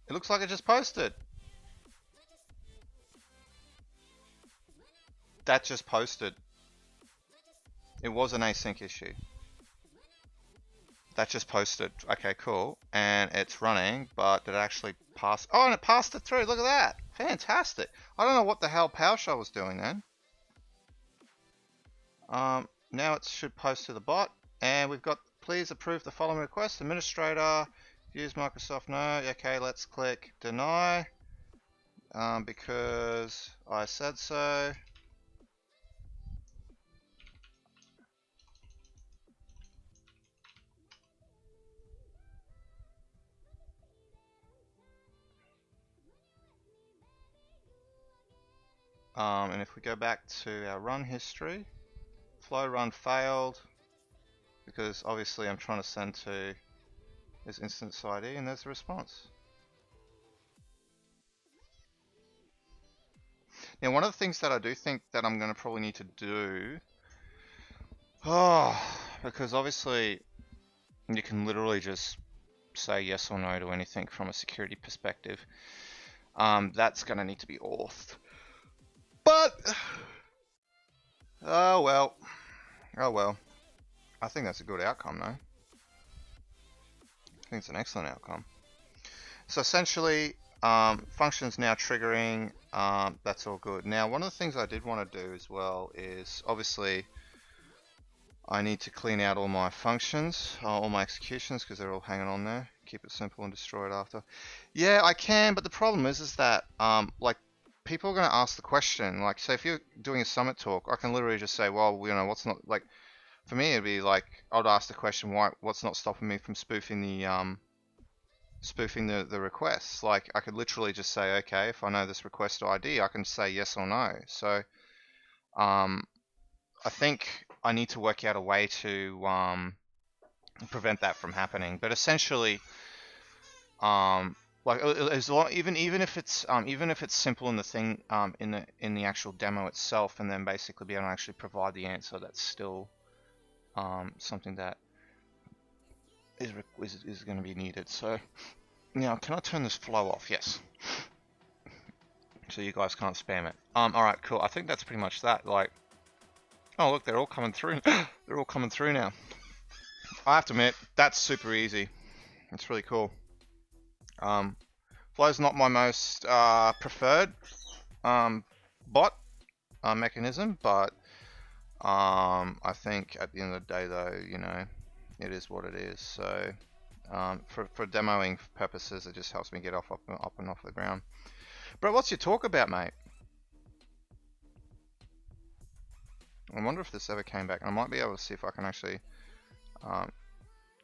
it looks like it just posted. That just posted. It was an async issue. That just posted. Okay, cool. And it's running, but did it actually pass? Oh, and it passed it through. Look at that. Fantastic. I don't know what the hell PowerShell was doing then. Now it should post to the bot. And we've got, please approve the following request. Administrator, use Microsoft No. Okay, let's click deny. Because I said so. And if we go back to our run history, flow run failed because obviously I'm trying to send to this instance ID, and there's the response. Now, one of the things that I do think that I'm going to probably need to do, because obviously you can literally just say yes or no to anything from a security perspective. That's going to need to be authed. But, oh well. I think that's a good outcome though. I think it's an excellent outcome. So essentially, functions now triggering, that's all good. Now, one of the things I did want to do as well is, obviously, I need to clean out all my functions, all my executions, because they're all hanging on there. Keep it simple and destroy it after. Yeah, I can, but the problem is that, like, people are going to ask the question, like, so if you're doing a summit talk, I can literally just say, well, you know, what's not, like, for me, it'd be like, I'd ask the question, what's not stopping me from spoofing the requests? Like, I could literally just say, okay, if I know this request ID, I can say yes or no. So, I think I need to work out a way to prevent that from happening. But essentially, like as long, even if it's simple in the thing, in the actual demo itself, and then basically be able to actually provide the answer, that's still something that is going to be needed. So now, can I turn this flow off? Yes. So you guys can't spam it. All right, cool. I think that's pretty much that. Like, oh look, they're all coming through. They're all coming through now. I have to admit, that's super easy. It's really cool. Flow's not my most preferred bot mechanism, but I think at the end of the day, though, you know, it is what it is. So for demoing purposes, it just helps me get up and off the ground. Bro, what's your talk about, mate? I wonder if this ever came back. I might be able to see if I can actually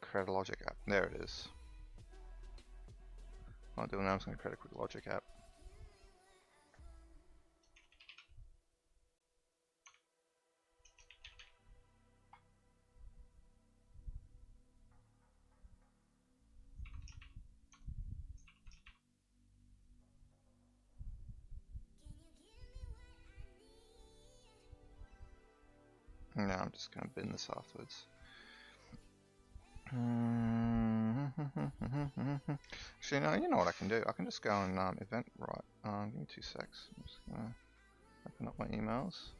create a logic app. There it is. I'm not doing that. I'm just going to create a quick logic app. No, I'm just going to bin this afterwards. Actually, no, you know what I can do? I can just go and event write. Give me 2 secs. I'm just going to open up my emails.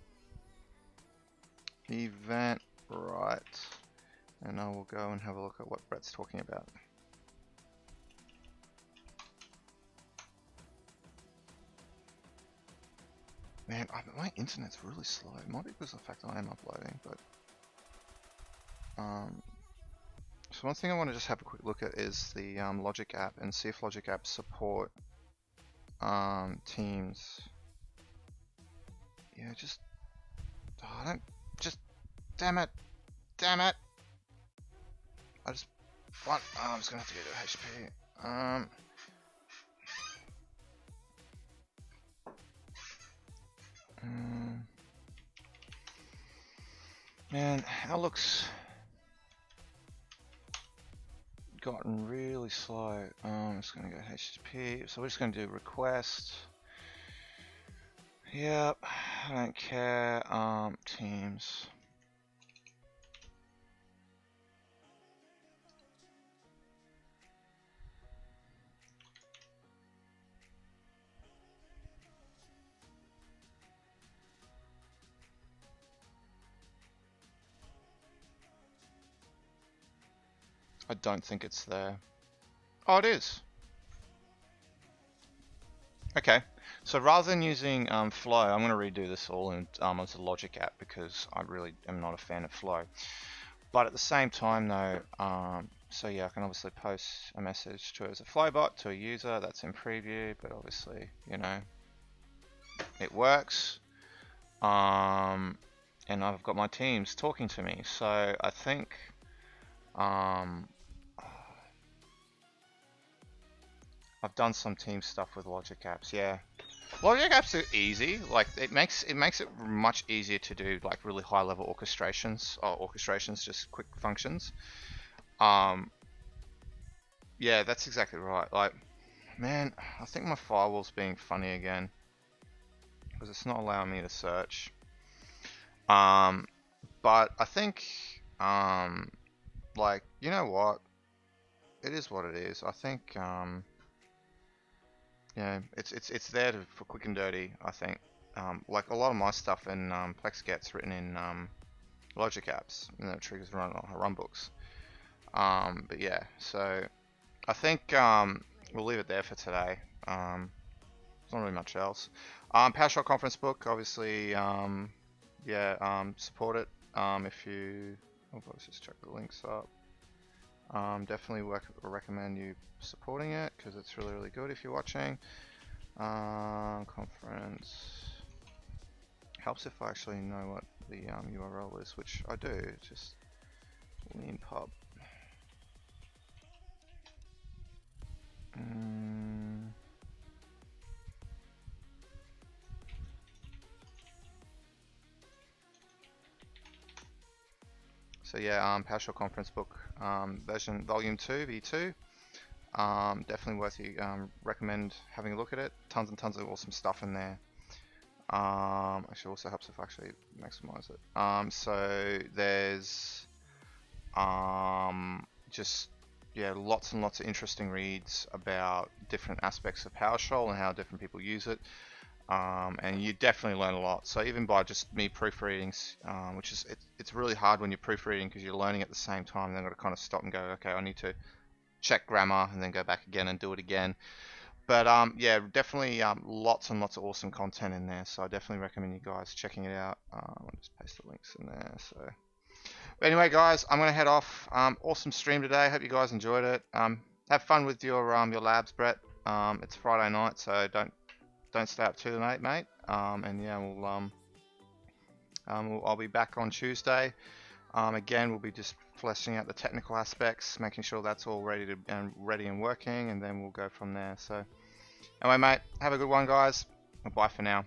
Event write. And I will go and have a look at what Brett's talking about. Man, my internet's really slow. It might be because of the fact that I am uploading, but so one thing I want to just have a quick look at is the Logic app and see if Logic apps support Teams. Yeah, just Damn it! Damn it! I just want. Oh, I'm just gonna have to go to HP. Man, Outlook's gotten really slow. I'm just gonna go HTTP. So we're just gonna do request. Yep, I don't care. Teams. I don't think it's there. Oh, it is. Okay, so rather than using Flow, I'm going to redo this all in as a Logic app because I really am not a fan of Flow. But at the same time though, so yeah, I can obviously post a message to as a Flowbot to a user that's in preview, but obviously, you know, it works. And I've got my teams talking to me, so I think I've done some team stuff with Logic apps. Yeah, Logic apps are easy. Like it makes it much easier to do like really high level orchestrations, or orchestrations, just quick functions. Yeah, that's exactly right. Like, man, I think my firewall's being funny again because it's not allowing me to search. But I think like, you know what? It is what it is. I think yeah, it's there for quick and dirty. I think like a lot of my stuff in Plex gets written in Logic apps, and it triggers run runbooks. But yeah, so I think we'll leave it there for today. There's not really much else. PowerShell conference book, obviously, yeah, support it if you. Let's just check the links up. Definitely recommend you supporting it because it's really good if you're watching. Conference helps if I actually know what the URL is, which I do. It's just leanpub. So yeah, PowerShell conference book version volume 2 V2. Definitely worth you. Recommend having a look at it. Tons and tons of awesome stuff in there. Actually, also helps if I actually maximize it. So there's just yeah, lots and lots of interesting reads about different aspects of PowerShell and how different people use it. And you definitely learn a lot. So even by just me proofreading, which is it's really hard when you're proofreading because you're learning at the same time. Then I've got to kind of stop and go, okay, I need to check grammar and then go back again and do it again. But yeah, definitely lots and lots of awesome content in there. So I definitely recommend you guys checking it out. I'll just paste the links in there. So but anyway, guys, I'm gonna head off. Awesome stream today. Hope you guys enjoyed it. Have fun with your labs, Brett. It's Friday night, so don't stay up too late, mate. And yeah, I'll be back on Tuesday. Again, we'll be just fleshing out the technical aspects, making sure that's all ready and working, and then we'll go from there. So anyway, mate, have a good one, guys. Bye for now.